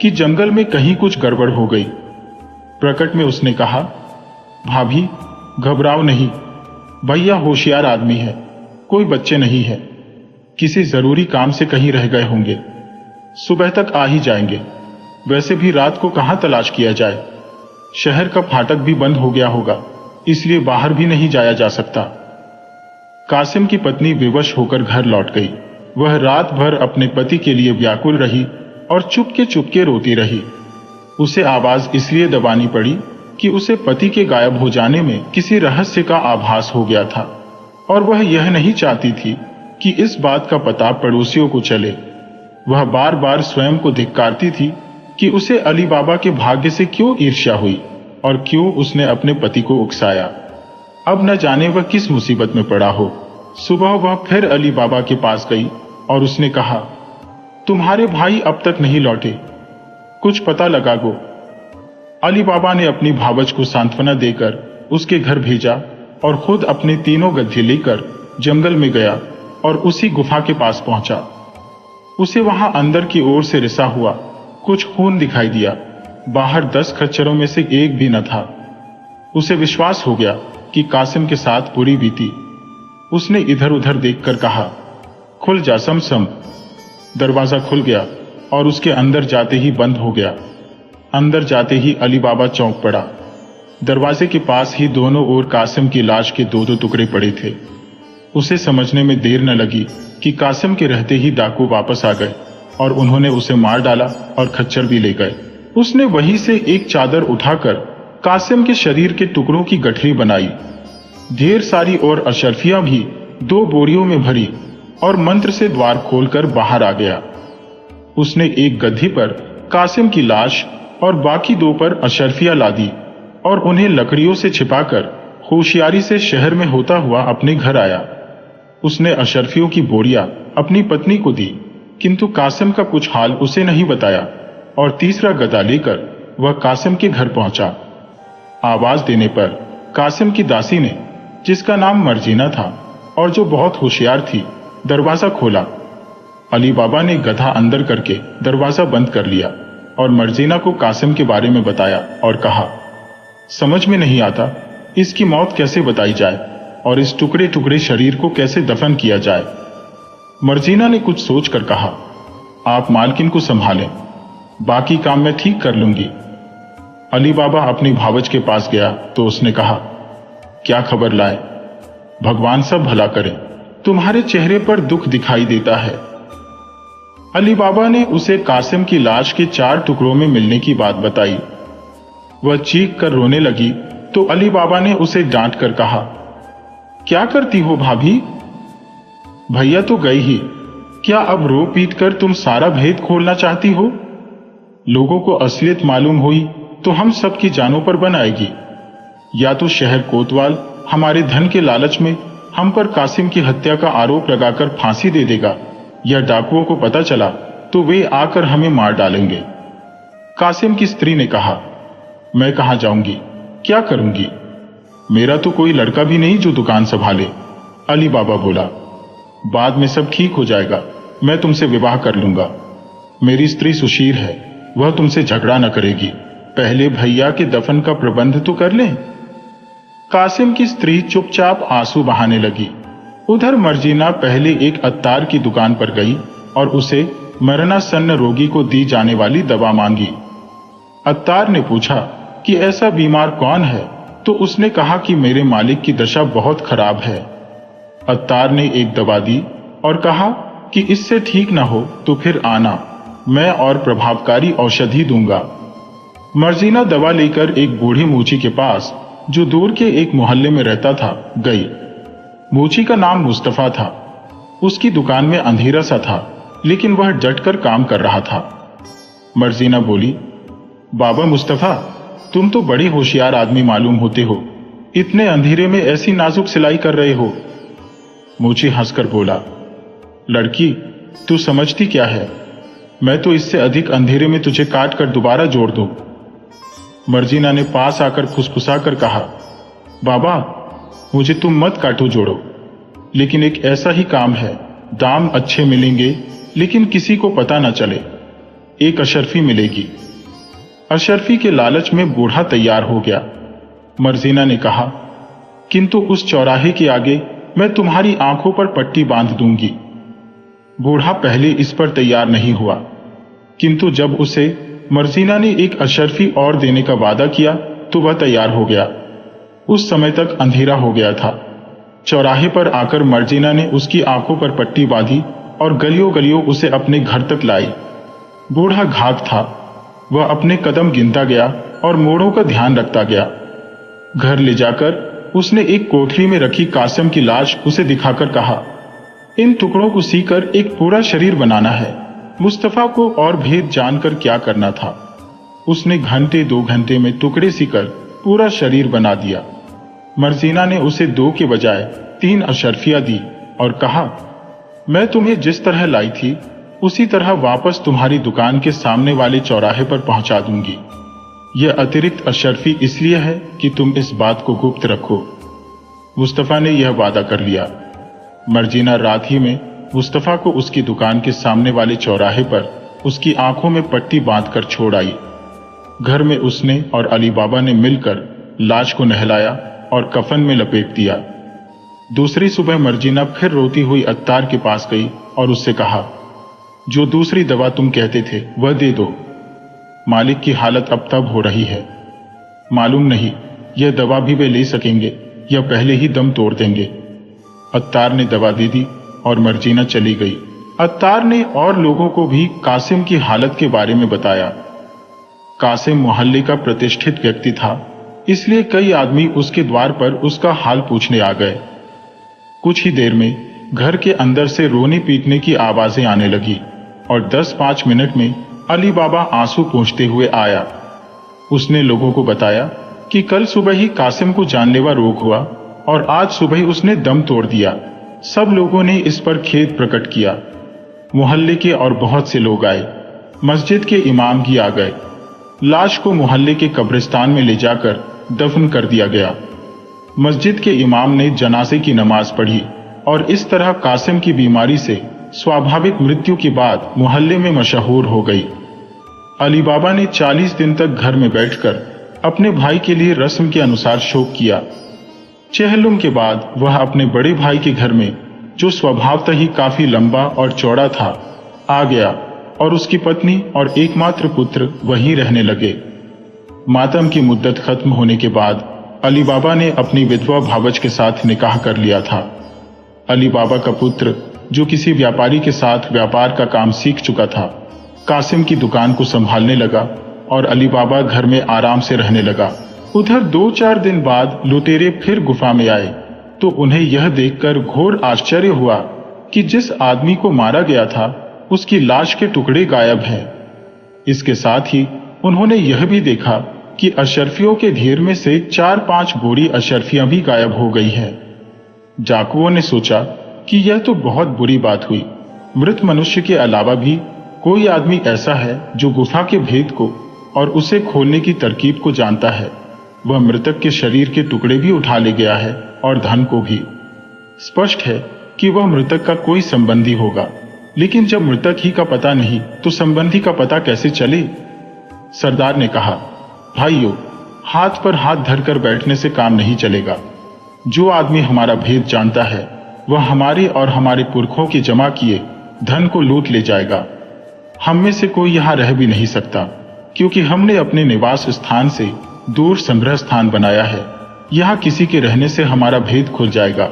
कि जंगल में कहीं कुछ गड़बड़ हो गई। प्रकट में उसने कहा, भाभी घबराओ नहीं, भैया होशियार आदमी है, कोई बच्चे नहीं है, किसी जरूरी काम से कहीं रह गए होंगे, सुबह तक आ ही जाएंगे। वैसे भी रात को कहां तलाश किया जाए, शहर का फाटक भी बंद हो गया होगा, इसलिए बाहर भी नहीं जाया जा सकता। कासिम की पत्नी विवश होकर घर लौट गई। वह रात भर अपने पति के लिए व्याकुल रही और चुपके चुपके रोती रही। उसे आवाज इसलिए दबानी पड़ी कि उसे पति के गायब हो जाने में किसी रहस्य का आभास हो गया था और वह यह नहीं चाहती थी कि इस बात का पता पड़ोसियों को चले। वह बार बार स्वयं को धिक्कारती थी कि उसे अली बाबा के भाग्य से क्यों ईर्ष्या हुई और क्यों उसने अपने पति को उकसाया। अब न जाने वह किस मुसीबत में पड़ा हो। सुबह वह फिर अली बाबा के पास गई और उसने कहा, तुम्हारे भाई अब तक नहीं लौटे, कुछ पता लगा गो। अली बाबा ने अपनी भावज को सांत्वना देकर उसके घर भेजा और खुद अपने 3 गधे लेकर जंगल में गया और उसी गुफा के पास पहुंचा। उसे वहां अंदर की ओर से रिसा हुआ कुछ खून दिखाई दिया। बाहर 10 खच्चरों में से एक भी न था। उसे विश्वास हो गया कि कासिम के साथ बुरी बीती। उसने इधर उधर देखकर कहा, खुल जा समसम। दरवाजा खुल गया और उसके अंदर जाते ही बंद हो गया। अंदर जाते ही अली बाबा चौंक पड़ा। दरवाजे के पास ही दोनों ओर कासिम की लाश के 2-2 टुकड़े पड़े थे। उसे समझने में देर न लगी कि कासिम के रहते ही डाकू वापस आ गए और उन्होंने उसे मार डाला और खच्चर भी ले गए। उसने वहीं से एक चादर उठाकर कासिम के शरीर के टुकड़ों की गठरी बनाई। ढेर सारी और अशरफियां भी 2 बोरियों में भरी और मंत्र से द्वार खोलकर बाहर आ गया। उसने एक गद्दी पर कासिम की लाश और बाकी 2 पर अशरफियां लादी और उन्हें लकड़ियों से छिपाकर होशियारी से शहर में होता हुआ अपने घर आया। उसने अशरफियों की बोरियां अपनी पत्नी को दी, किंतु कासिम का कुछ हाल उसे नहीं बताया और तीसरा गदा लेकर वह कासिम के घर पहुंचा। आवाज देने पर कासिम की दासी ने, जिसका नाम मर्जीना था और जो बहुत होशियार थी, दरवाजा खोला। अली बाबा ने गधा अंदर करके दरवाजा बंद कर लिया और मर्जीना को कासिम के बारे में बताया और कहा, समझ में नहीं आता इसकी मौत कैसे बताई जाए और इस टुकड़े टुकड़े शरीर को कैसे दफन किया जाए। मर्जीना ने कुछ सोचकर कहा, आप मालकिन को संभालें, बाकी काम मैं ठीक कर लूंगी। अली बाबा अपनी भावज के पास गया तो उसने कहा, क्या खबर लाए? भगवान सब भला करे, तुम्हारे चेहरे पर दुख दिखाई देता है। अली बाबा ने उसे कासिम की लाश के 4 टुकड़ों में मिलने की बात बताई। वह चीख कर रोने लगी तो अली बाबा ने उसे डांट कर कहा, क्या करती हो भाभी? भैया तो गए ही, क्या अब रो पीट कर तुम सारा भेद खोलना चाहती हो? लोगों को असलियत मालूम हुई तो हम सबकी जानों पर बन आएगी। या तो शहर कोतवाल हमारे धन के लालच में हम पर कासिम की हत्या का आरोप लगाकर फांसी दे देगा, या डाकुओं को पता चला तो वे आकर हमें मार डालेंगे। कासिम की स्त्री ने कहा, मैं कहां जाऊंगी, क्या करूंगी? मेरा तो कोई लड़का भी नहीं जो दुकान संभाले। अली बाबा बोला, बाद में सब ठीक हो जाएगा, मैं तुमसे विवाह कर लूंगा। मेरी स्त्री सुशीर है, वह तुमसे झगड़ा न करेगी। पहले भैया के दफन का प्रबंध तो कर लें। कासिम की स्त्री चुपचाप आंसू बहाने लगी। उधर मर्जीना पहले एक अत्तार की दुकान पर गई और उसे मरणासन्न रोगी को दी जाने वाली दवा मांगी। अत्तार ने पूछा कि ऐसा बीमार कौन है, तो उसने कहा कि मेरे मालिक की दशा बहुत खराब है। अत्तार ने एक दवा दी और कहा कि इससे ठीक न हो तो फिर आना, मैं और प्रभावकारी औषधि दूंगा। मर्जीना दवा लेकर एक बूढ़ी मूची के पास, जो दूर के एक मोहल्ले में रहता था, गई। मूची का नाम मुस्तफा था। उसकी दुकान में अंधेरा सा था, लेकिन वह डटकर काम कर रहा था। मर्जीना बोली, बाबा मुस्तफा, तुम तो बड़ी होशियार आदमी मालूम होते हो, इतने अंधेरे में ऐसी नाजुक सिलाई कर रहे हो। मोची हंसकर बोला, लड़की, तू समझती क्या है, मैं तो इससे अधिक अंधेरे में तुझे काट कर दोबारा जोड़ दूं। मर्जीना ने पास आकर फुसफुसाकर कहा, बाबा, मुझे तुम मत काटो जोड़ो, लेकिन एक ऐसा ही काम है, दाम अच्छे मिलेंगे लेकिन किसी को पता न चले, एक अशर्फी मिलेगी। अशर्फी के लालच में बूढ़ा तैयार हो गया। मर्जीना ने कहा, किंतु उस चौराहे के आगे मैं तुम्हारी आंखों पर पट्टी बांध दूंगी। बूढ़ा पहले इस पर तैयार नहीं हुआ, किंतु जब उसे मर्जीना ने एक अशर्फी और देने का वादा किया तो वह तैयार हो गया। उस समय तक अंधेरा हो गया था। चौराहे पर आकर मर्जीना ने उसकी आंखों पर पट्टी बांधी और गलियों गलियों उसे अपने घर तक लाई। बूढ़ा घात था, वह अपने कदम गिनता गया और मोड़ों का ध्यान रखता गया। घर ले जाकर उसने एक कोठरी में रखी कासिम की लाश उसे दिखाकर कहा, इन टुकड़ों को सीकर एक पूरा शरीर बनाना है। मुस्तफा को और भेद जानकर क्या करना था। उसने घंटे 2 घंटे में टुकड़े सीकर पूरा शरीर बना दिया। मर्जीना ने उसे 2 के बजाय 3 अशर्फियां दी और कहा, मैं तुम्हें जिस तरह लाई थी उसी तरह वापस तुम्हारी दुकान के सामने वाले चौराहे पर पहुंचा दूंगी। यह अतिरिक्त अशर्फी इसलिए है कि तुम इस बात को गुप्त रखो। मुस्तफा ने यह वादा कर लिया। मर्जीना रात ही में मुस्तफा को उसकी दुकान के सामने वाले चौराहे पर उसकी आंखों में पट्टी बांधकर छोड़ आई। घर में उसने और अली बाबा ने मिलकर लाश को नहलाया और कफन में लपेट दिया। दूसरी सुबह मर्जीना फिर रोती हुई अत्तार के पास गई और उससे कहा, जो दूसरी दवा तुम कहते थे वह दे दो। मालिक की हालत अब तब हो रही है, मालूम नहीं यह दवा भी वे ले सकेंगे या पहले ही दम तोड़ देंगे। अत्तार ने दवा दे दी और मर्जीना चली गई। अत्तार ने और लोगों को भी कासिम की हालत के बारे में बताया। कासिम मोहल्ले का प्रतिष्ठित व्यक्ति था, इसलिए कई आदमी उसके द्वार पर उसका हाल पूछने आ गए। कुछ ही देर में घर के अंदर से रोने पीटने की आवाजें आने लगी और 10-5 मिनट में अली बाबा आंसू पोंछते हुए आया। उसने लोगों को बताया कि कल सुबह ही कासिम को जानलेवा रोग हुआ और आज सुबह ही उसने दम तोड़ दिया। सब लोगों ने इस पर खेद प्रकट किया। मोहल्ले के और बहुत से लोग आए। मस्जिद के इमाम भी आ गए। लाश को मोहल्ले के कब्रिस्तान में ले जाकर दफन कर दिया गया। मस्जिद के इमाम ने जनाजे की नमाज पढ़ी और इस तरह कासिम की बीमारी से स्वाभाविक मृत्यु की बात मोहल्ले में मशहूर हो गई। अली बाबा ने 40 दिन तक घर में बैठकर अपने भाई के लिए रस्म के अनुसार शोक किया। चहलुम के बाद वह अपने बड़े भाई के घर में, जो स्वभावतः ही काफी लंबा और चौड़ा था, आ गया और उसकी पत्नी और एकमात्र पुत्र वहीं रहने लगे। मातम की मुद्दत खत्म होने के बाद अली बाबा ने अपनी विधवा भावज के साथ निकाह कर लिया था। अली बाबा का पुत्र, जो किसी व्यापारी के साथ व्यापार का काम सीख चुका था, कासिम की दुकान को संभालने लगा और अली बाबा घर में आराम से रहने लगा। उधर 2-4 दिन बाद लुटेरे फिर गुफा में आए तो उन्हें यह देखकर घोर आश्चर्य हुआ कि जिस आदमी को मारा गया था उसकी लाश के टुकड़े गायब हैं। इसके साथ ही उन्होंने यह भी देखा कि अशर्फियों के ढेर में से 4-5 गोरी अशर्फियां भी गायब हो गई हैं। जाकुओं ने सोचा कि यह तो बहुत बुरी बात हुई। मृत मनुष्य के अलावा भी कोई आदमी ऐसा है जो गुफा के भेद को और उसे खोलने की तरकीब को जानता है। वह मृतक के शरीर के टुकड़े भी उठा ले गया है और धन को भी। स्पष्ट है कि वह मृतक का कोई संबंधी होगा, लेकिन जब मृतक ही का पता नहीं तो संबंधी का पता कैसे चले? सरदार ने कहा, भाइयों, हाथ पर हाथ धरकर बैठने से काम नहीं चलेगा। जो आदमी हमारा भेद जानता है वह हमारे और हमारे पुरखों के जमा किए धन को लूट ले जाएगा। हम में से कोई यहां रह भी नहीं सकता, क्योंकि हमने अपने निवास स्थान से दूर संग्रह स्थान बनाया है। यहां किसी के रहने से हमारा भेद खुल जाएगा।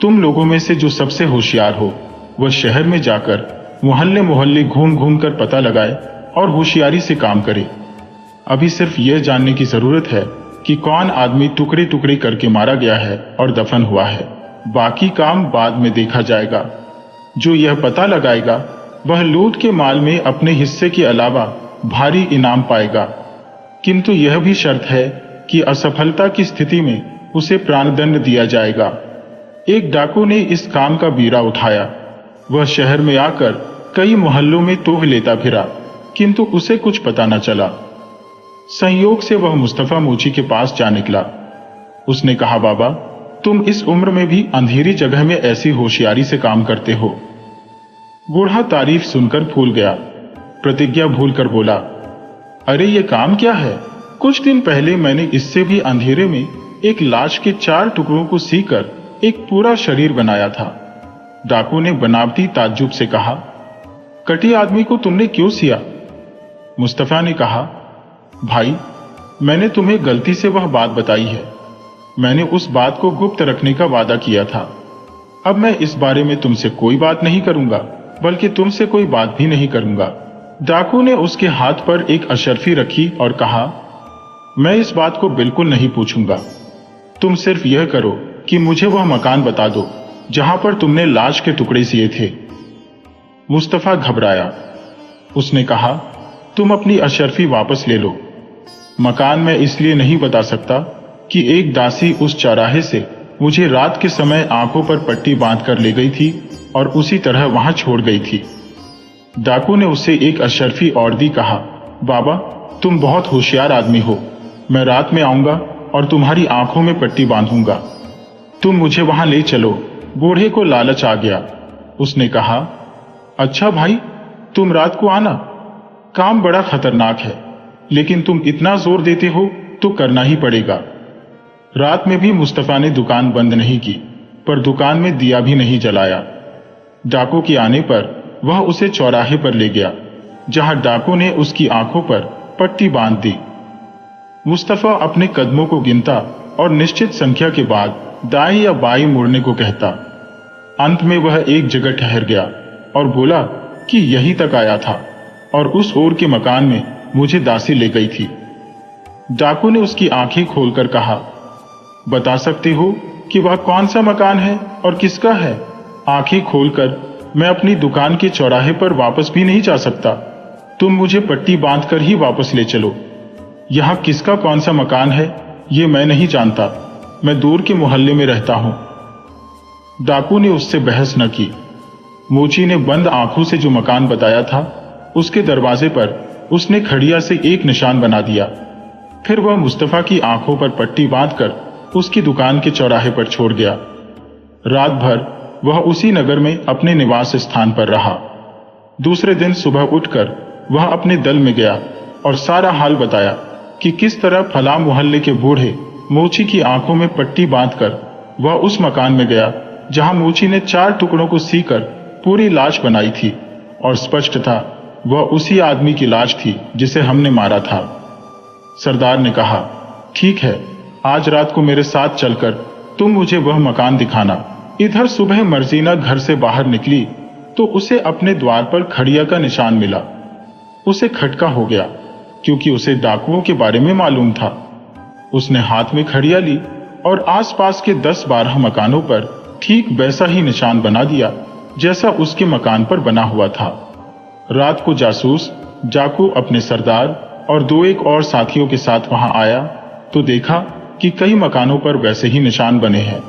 तुम लोगों में से जो सबसे होशियार हो वह शहर में जाकर मोहल्ले मोहल्ले घूम घूम कर पता लगाए और होशियारी से काम करे। अभी सिर्फ यह जानने की जरूरत है कि कौन आदमी टुकड़े टुकड़े करके मारा गया है और दफन हुआ है। बाकी काम बाद में देखा जाएगा। जो यह पता लगाएगा वह लूट के माल में अपने हिस्से के अलावा भारी इनाम पाएगा, किंतु यह भी शर्त है कि असफलता की स्थिति में उसे प्राणदंड दिया जाएगा। एक डाकू ने इस काम का बीड़ा उठाया। वह शहर में आकर कई मोहल्लों में तोह लेता फिरा, किंतु उसे कुछ पता न चला। संयोग से वह मुस्तफा मोची के पास जा निकला। उसने कहा, बाबा, तुम इस उम्र में भी अंधेरी जगह में ऐसी होशियारी से काम करते हो। बूढ़ा तारीफ सुनकर फूल गया। प्रतिज्ञा भूलकर बोला, अरे ये काम क्या है? कुछ दिन पहले मैंने इससे भी अंधेरे में एक लाश के 4 टुकड़ों को सीकर एक पूरा शरीर बनाया था। डाकू ने बनावटी ताज्जुब से कहा, कटी आदमी को तुमने क्यों सिया? मुस्तफा ने कहा, भाई, मैंने तुम्हें गलती से वह बात बताई है। मैंने उस बात को गुप्त रखने का वादा किया था। अब मैं इस बारे में तुमसे कोई बात नहीं करूंगा, बल्कि तुमसे कोई बात भी नहीं करूंगा। डाकू ने उसके हाथ पर एक अशर्फी रखी और कहा, मैं इस बात को बिल्कुल नहीं पूछूंगा। तुम सिर्फ यह करो कि मुझे वह मकान बता दो जहां पर तुमने लाश के टुकड़े सिए थे। मुस्तफा घबराया। उसने कहा, तुम अपनी अशर्फी वापस ले लो। मकान मैं इसलिए नहीं बता सकता कि एक दासी उस चौराहे से मुझे रात के समय आंखों पर पट्टी बांधकर ले गई थी और उसी तरह वहां छोड़ गई थी। डाकू ने उससे एक अशर्फी और दी। कहा, बाबा, तुम बहुत होशियार आदमी हो। मैं रात में आऊंगा और तुम्हारी आंखों में पट्टी बांधूंगा। तुम मुझे वहां ले चलो। बूढ़े को लालच आ गया। उसने कहा, अच्छा भाई, तुम रात को आना। काम बड़ा खतरनाक है, लेकिन तुम इतना जोर देते हो तो करना ही पड़ेगा। रात में भी मुस्तफा ने दुकान बंद नहीं की, पर दुकान में दिया भी नहीं जलाया। डाकू के आने पर वह उसे चौराहे पर ले गया, जहां डाकू ने उसकी आंखों पर पट्टी बांध दी। मुस्तफा अपने कदमों को गिनता और निश्चित संख्या के बाद दाएं या बाएं मुड़ने को कहता। अंत में वह एक जगह ठहर गया और बोला कि यहीं तक आया था और उस ओर के मकान में मुझे दासी ले गई थी। डाकू ने उसकी आंखें खोलकर कहा, बता सकते हो कि वह कौन सा मकान है और किसका है? आंखें खोलकर मैं अपनी दुकान के चौराहे पर वापस भी नहीं जा सकता। तुम मुझे पट्टी बांधकर ही वापस ले चलो। यहां किसका कौन सा मकान है ये मैं नहीं जानता। मैं दूर के मोहल्ले में रहता हूं। डाकू ने उससे बहस न की। मोची ने बंद आंखों से जो मकान बताया था, उसके दरवाजे पर उसने खड़िया से एक निशान बना दिया। फिर वह मुस्तफा की आंखों पर पट्टी बांधकर उसकी दुकान के चौराहे पर छोड़ गया। रात भर वह उसी नगर में अपने निवास स्थान पर रहा। दूसरे दिन सुबह उठकर वह अपने दल में गया और सारा हाल बताया कि किस तरह फला मोहल्ले के बूढ़े मोची की आंखों में पट्टी बांधकर वह उस मकान में गया जहां मोची ने 4 टुकड़ों को सीकर पूरी लाश बनाई थी और स्पष्ट था वह उसी आदमी की लाश थी जिसे हमने मारा था। सरदार ने कहा, ठीक है, आज रात को मेरे साथ चलकर तुम मुझे वह मकान दिखाना। इधर सुबह मर्जीना घर से बाहर निकली तो उसे अपने द्वार पर खड़िया का निशान मिला। उसे खटका हो गया, क्योंकि उसे डाकुओं के बारे में मालूम था। उसने हाथ में खड़िया ली और आसपास के 10-12 मकानों पर ठीक वैसा ही निशान बना दिया जैसा उसके मकान पर बना हुआ था। रात को जासूस डाकू अपने सरदार और 2-1 और साथियों के साथ वहां आया तो देखा कि कई मकानों पर वैसे ही निशान बने हैं।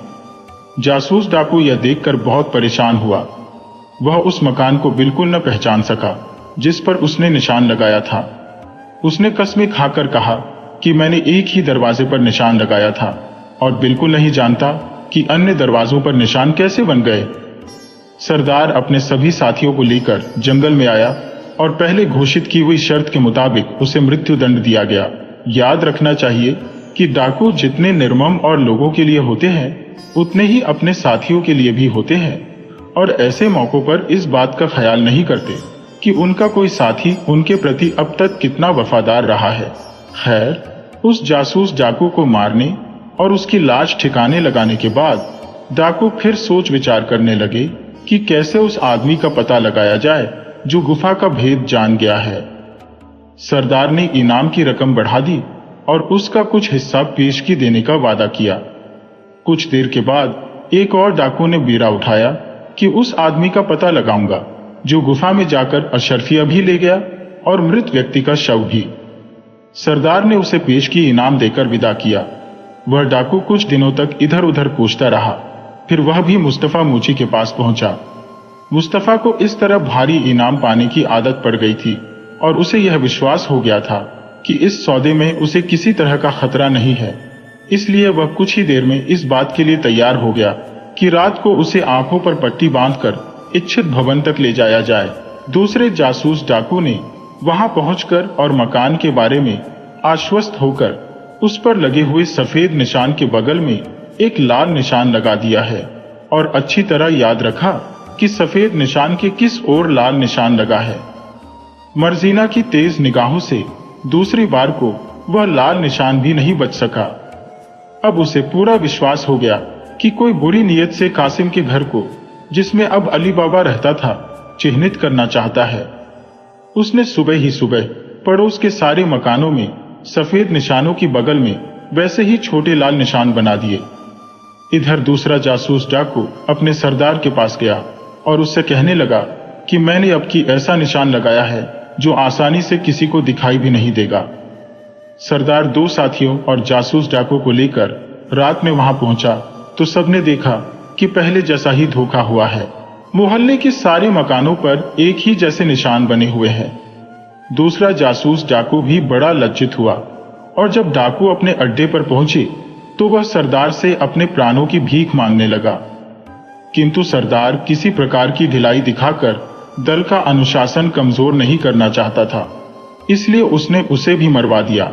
जासूस डाकू यह देखकर बहुत परेशान हुआ। वह उस मकान को बिल्कुल न पहचान सका जिस पर उसने निशान लगाया था। उसने कसमें खाकर कहा कि मैंने एक ही दरवाजे पर निशान लगाया था और बिल्कुल नहीं जानता कि अन्य दरवाजों पर निशान कैसे बन गए। सरदार अपने सभी साथियों को लेकर जंगल में आया और पहले घोषित की हुई शर्त के मुताबिक उसे मृत्यु दंड दिया गया। याद रखना चाहिए कि डाकू जितने निर्मम और लोगों के लिए होते हैं उतने ही अपने साथियों के लिए भी होते हैं और ऐसे मौकों पर इस बात का ख्याल नहीं करते कि उनका कोई साथी उनके प्रति अब तक कितना वफादार रहा है। खैर, उस जासूस डाकू को मारने और उसकी लाश ठिकाने लगाने के बाद डाकू फिर सोच विचार करने लगे कि कैसे उस आदमी का पता लगाया जाए जो गुफा का भेद जान गया है। सरदार ने इनाम की रकम बढ़ा दी और उसका कुछ हिस्सा पेशगी देने का वादा किया। कुछ देर के बाद एक और डाकू ने बीड़ा उठाया कि उस आदमी का पता लगाऊंगा जो गुफा में जाकर अशर्फिया भी ले गया और मृत व्यक्ति का शव भी। सरदार ने उसे पेश की इनाम देकर विदा किया। वह डाकू कुछ दिनों तक इधर उधर पूछता रहा, फिर वह भी मुस्तफा मूची के पास पहुंचा। मुस्तफा को इस तरह भारी इनाम पाने की आदत पड़ गई थी और उसे यह विश्वास हो गया था कि इस सौदे में उसे किसी तरह का खतरा नहीं है। इसलिए वह कुछ ही देर में इस बात के लिए तैयार हो गया कि रात को उसे आंखों पर पट्टी बांधकर इच्छित भवन तक ले जाया जाए। दूसरे जासूस डाकू ने वहां पहुंचकर और मकान के बारे में आश्वस्त होकर उस पर लगे हुए सफेद निशान के बगल में एक लाल निशान लगा दिया है और अच्छी तरह याद रखा कि सफेद निशान के किस ओर लाल निशान लगा है। मर्जीना की तेज निगाहों से दूसरी बार को वह लाल निशान भी नहीं बच सका। अब उसे पूरा विश्वास हो गया कि कोई बुरी नीयत से कासिम के घर को, जिसमें अब अली बाबा रहता था, चिन्हित करना चाहता है। उसने सुबह ही सुबह पड़ोस के सारे मकानों में सफेद निशानों की बगल में वैसे ही छोटे लाल निशान बना दिए। इधर दूसरा जासूस डाकू अपने सरदार के पास गया और उससे कहने लगा कि मैंने अब की ऐसा निशान लगाया है जो आसानी से किसी को दिखाई भी नहीं देगा। सरदार दो साथियों और जासूस डाकू को लेकर रात में वहां पहुंचा तो सबने देखा कि पहले जैसा ही धोखा हुआ है। मोहल्ले के सारे मकानों पर एक ही जैसे निशान बने हुए हैं। दूसरा जासूस डाकू भी बड़ा लज्जित हुआ और जब डाकू अपने अड्डे पर पहुंचे तो वह सरदार से अपने प्राणों की भीख मांगने लगा, किंतु सरदार किसी प्रकार की ढिलाई दिखाकर दल का अनुशासन कमजोर नहीं करना चाहता था, इसलिए उसने उसे भी मरवा दिया।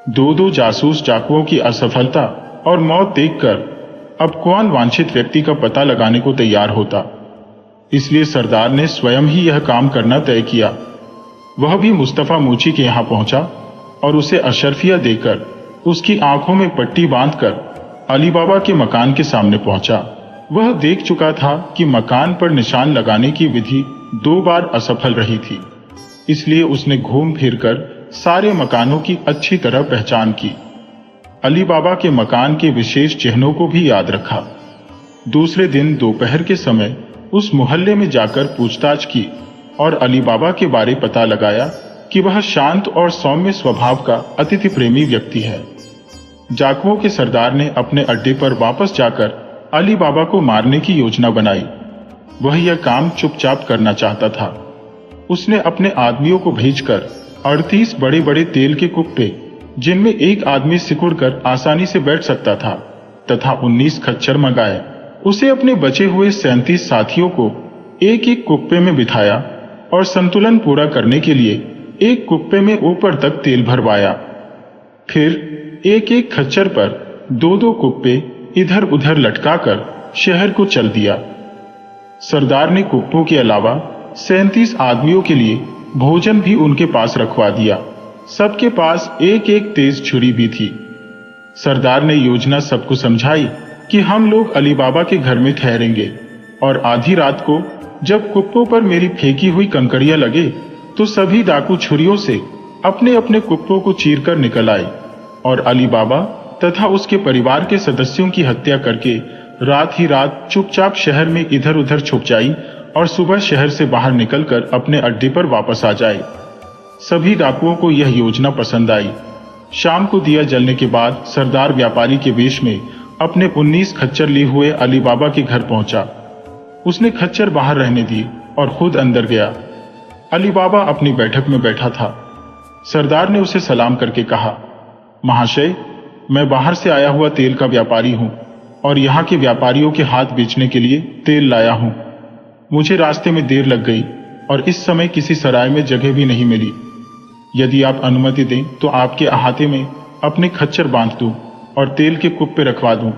दो जासूस डाकुओं की असफलता और मौत देखकर अब कौन वांछित व्यक्ति का पता लगाने को तैयार होता। इसलिए सरदार ने स्वयं ही यह काम करना तय किया। वह भी मुस्तफा मूची के यहां पहुंचा और उसे अशरफिया देकर उसकी आंखों में पट्टी बांधकर अली बाबा के मकान के सामने पहुंचा। वह देख चुका था कि मकान पर निशान लगाने की विधि 2 बार असफल रही थी, इसलिए उसने घूम फिरकर सारे मकानों की अच्छी तरह पहचान की। अली बाबा के मकान के विशेष चिन्हों को भी याद रखा। दूसरे दिन दोपहर के समय उस मोहल्ले में जाकर पूछताछ की और अली बाबा के बारे पता लगाया कि वह शांत और सौम्य स्वभाव का अतिथि प्रेमी व्यक्ति है। डाकुओं के सरदार ने अपने अड्डे पर वापस जाकर अली बाबा को मारने की योजना बनाई। वह यह काम चुपचाप करना चाहता था। उसने अपने आदमियों को भेजकर 38 बड़े बड़े तेल के कुप्पे, जिनमें एक आदमी सिकुड़कर आसानी से बैठ सकता था, तथा 19 खच्चर मंगाए। उसे अपने बचे हुए 37 साथियों को एक एक कुप्पे में बिठाया और संतुलन पूरा करने के लिए एक कुप्पे में ऊपर तक तेल भरवाया। फिर एक एक खच्चर पर 2-2 कुप्पे इधर उधर लटकाकर शहर को चल दिया। सरदार ने कुप्पों के अलावा 37 आदमियों के लिए भोजन भी उनके पास रखवा दिया। सबके पास एक एक तेज छुरी भी थी। सरदार ने योजना सबको समझाई कि हम लोग अली बाबा के घर में ठहरेंगे और आधी रात को जब कुप्पों पर मेरी फेंकी हुई कंकड़ियां लगे तो सभी डाकू छुरियों से अपने अपने कुप्पों को चीरकर निकल आए और अली बाबा तथा उसके परिवार के सदस्यों की हत्या करके रात ही रात चुपचाप शहर में इधर उधर छुप जाई और सुबह शहर से बाहर निकलकर अपने अड्डे पर वापस आ जाए। सभी डाकुओं को यह योजना पसंद आई। शाम को दिया जलने के बाद सरदार व्यापारी के वेश में अपने 19 खच्चर लिए हुए अली बाबा के घर पहुंचा। उसने खच्चर बाहर रहने दिए और खुद अंदर गया। अली बाबा अपनी बैठक में बैठा था। सरदार ने उसे सलाम करके कहा, महाशय, मैं बाहर से आया हुआ तेल का व्यापारी हूं और यहाँ के व्यापारियों के हाथ बेचने के लिए तेल लाया हूं। मुझे रास्ते में देर लग गई और इस समय किसी सराय में जगह भी नहीं मिली। यदि आप अनुमति दें तो आपके अहाते में अपने खच्चर बांध दूं और तेल के कुप्पे रखवा दूं।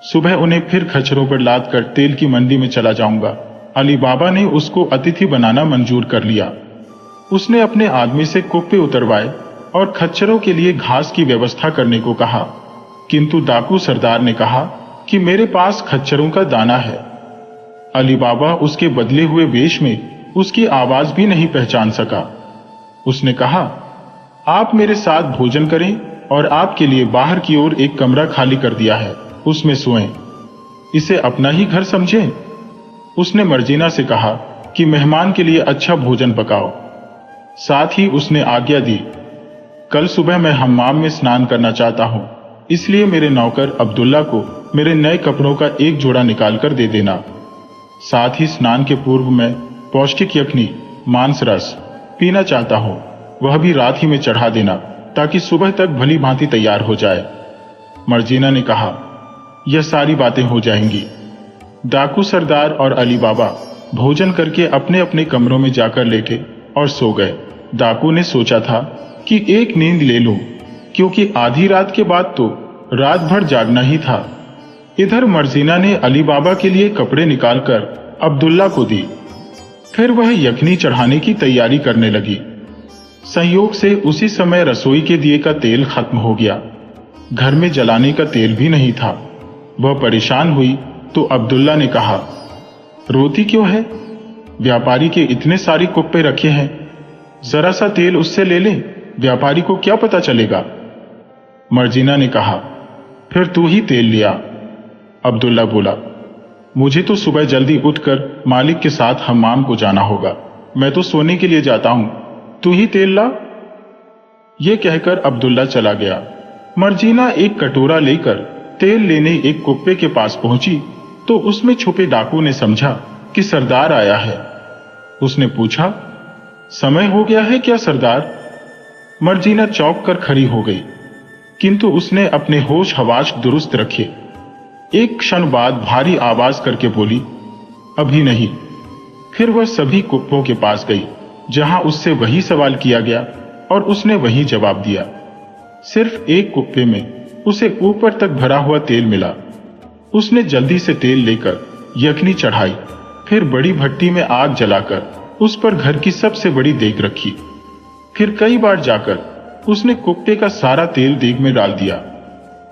सुबह उन्हें फिर खच्चरों पर लाद कर तेल की मंडी में चला जाऊंगा। अली बाबा ने उसको अतिथि बनाना मंजूर कर लिया। उसने अपने आदमी से कुप्पे उतरवाए और खच्चरों के लिए घास की व्यवस्था करने को कहा, किंतु डाकू सरदार ने कहा कि मेरे पास खच्चरों का दाना है। अली बाबा उसके बदले हुए वेश में उसकी आवाज भी नहीं पहचान सका। उसने कहा, आप मेरे साथ भोजन करें और आपके लिए बाहर की ओर एक कमरा खाली कर दिया है, उसमें सोएं। इसे अपना ही घर समझें। उसने मर्जीना से कहा कि मेहमान के लिए अच्छा भोजन पकाओ। साथ ही उसने आज्ञा दी, कल सुबह मैं हम्माम में स्नान करना चाहता हूं, इसलिए मेरे नौकर अब्दुल्ला को मेरे नए कपड़ों का एक जोड़ा निकाल कर दे देना। साथ ही स्नान के पूर्व मैं पौष्टिक यखनी मांस रस पीना चाहता हूं, वह भी रात ही में चढ़ा देना ताकि सुबह तक भली भांति तैयार हो जाए। मर्जीना ने कहा, यह सारी बातें हो जाएंगी। डाकू सरदार और अली बाबा भोजन करके अपने अपने कमरों में जाकर लेटे और सो गए। डाकू ने सोचा था कि एक नींद ले लूं, क्योंकि आधी रात के बाद तो रात भर जागना ही था। इधर मर्जीना ने अली बाबा के लिए कपड़े निकालकर अब्दुल्ला को दी। फिर वह यखनी चढ़ाने की तैयारी करने लगी। संयोग से उसी समय रसोई के दिए का तेल खत्म हो गया। घर में जलाने का तेल भी नहीं था। वह परेशान हुई तो अब्दुल्ला ने कहा, रोती क्यों है? व्यापारी के इतने सारे कुप्पे रखे हैं, जरा सा तेल उससे ले ले, व्यापारी को क्या पता चलेगा? मर्जीना ने कहा, फिर तू ही तेल लिया। अब्दुल्ला बोला, मुझे तो सुबह जल्दी उठकर मालिक के साथ हम्माम को जाना होगा, मैं तो सोने के लिए जाता हूं, तू ही तेल ला। यह कहकर अब्दुल्ला चला गया। मर्जीना एक कटोरा लेकर तेल लेने एक कुप्पे के पास पहुंची तो उसमें छुपे डाकू ने समझा कि सरदार आया है। उसने पूछा, समय हो गया है क्या सरदार? मर्जीना चौंक कर खड़ी हो गई, किंतु उसने अपने होश हवास दुरुस्त रखे। एक क्षण बाद भारी आवाज करके बोली, अभी नहीं। फिर वह सभी कुप्पों के पास गई जहां उससे वही सवाल किया गया और उसने वही जवाब दिया। सिर्फ एक कुप्पे में उसे ऊपर तक भरा हुआ तेल मिला। उसने जल्दी से तेल लेकर यखनी चढ़ाई, फिर बड़ी भट्टी में आग जलाकर उस पर घर की सबसे बड़ी देग रखी। फिर कई बार जाकर उसने कुप्पे का सारा तेल देग में डाल दिया।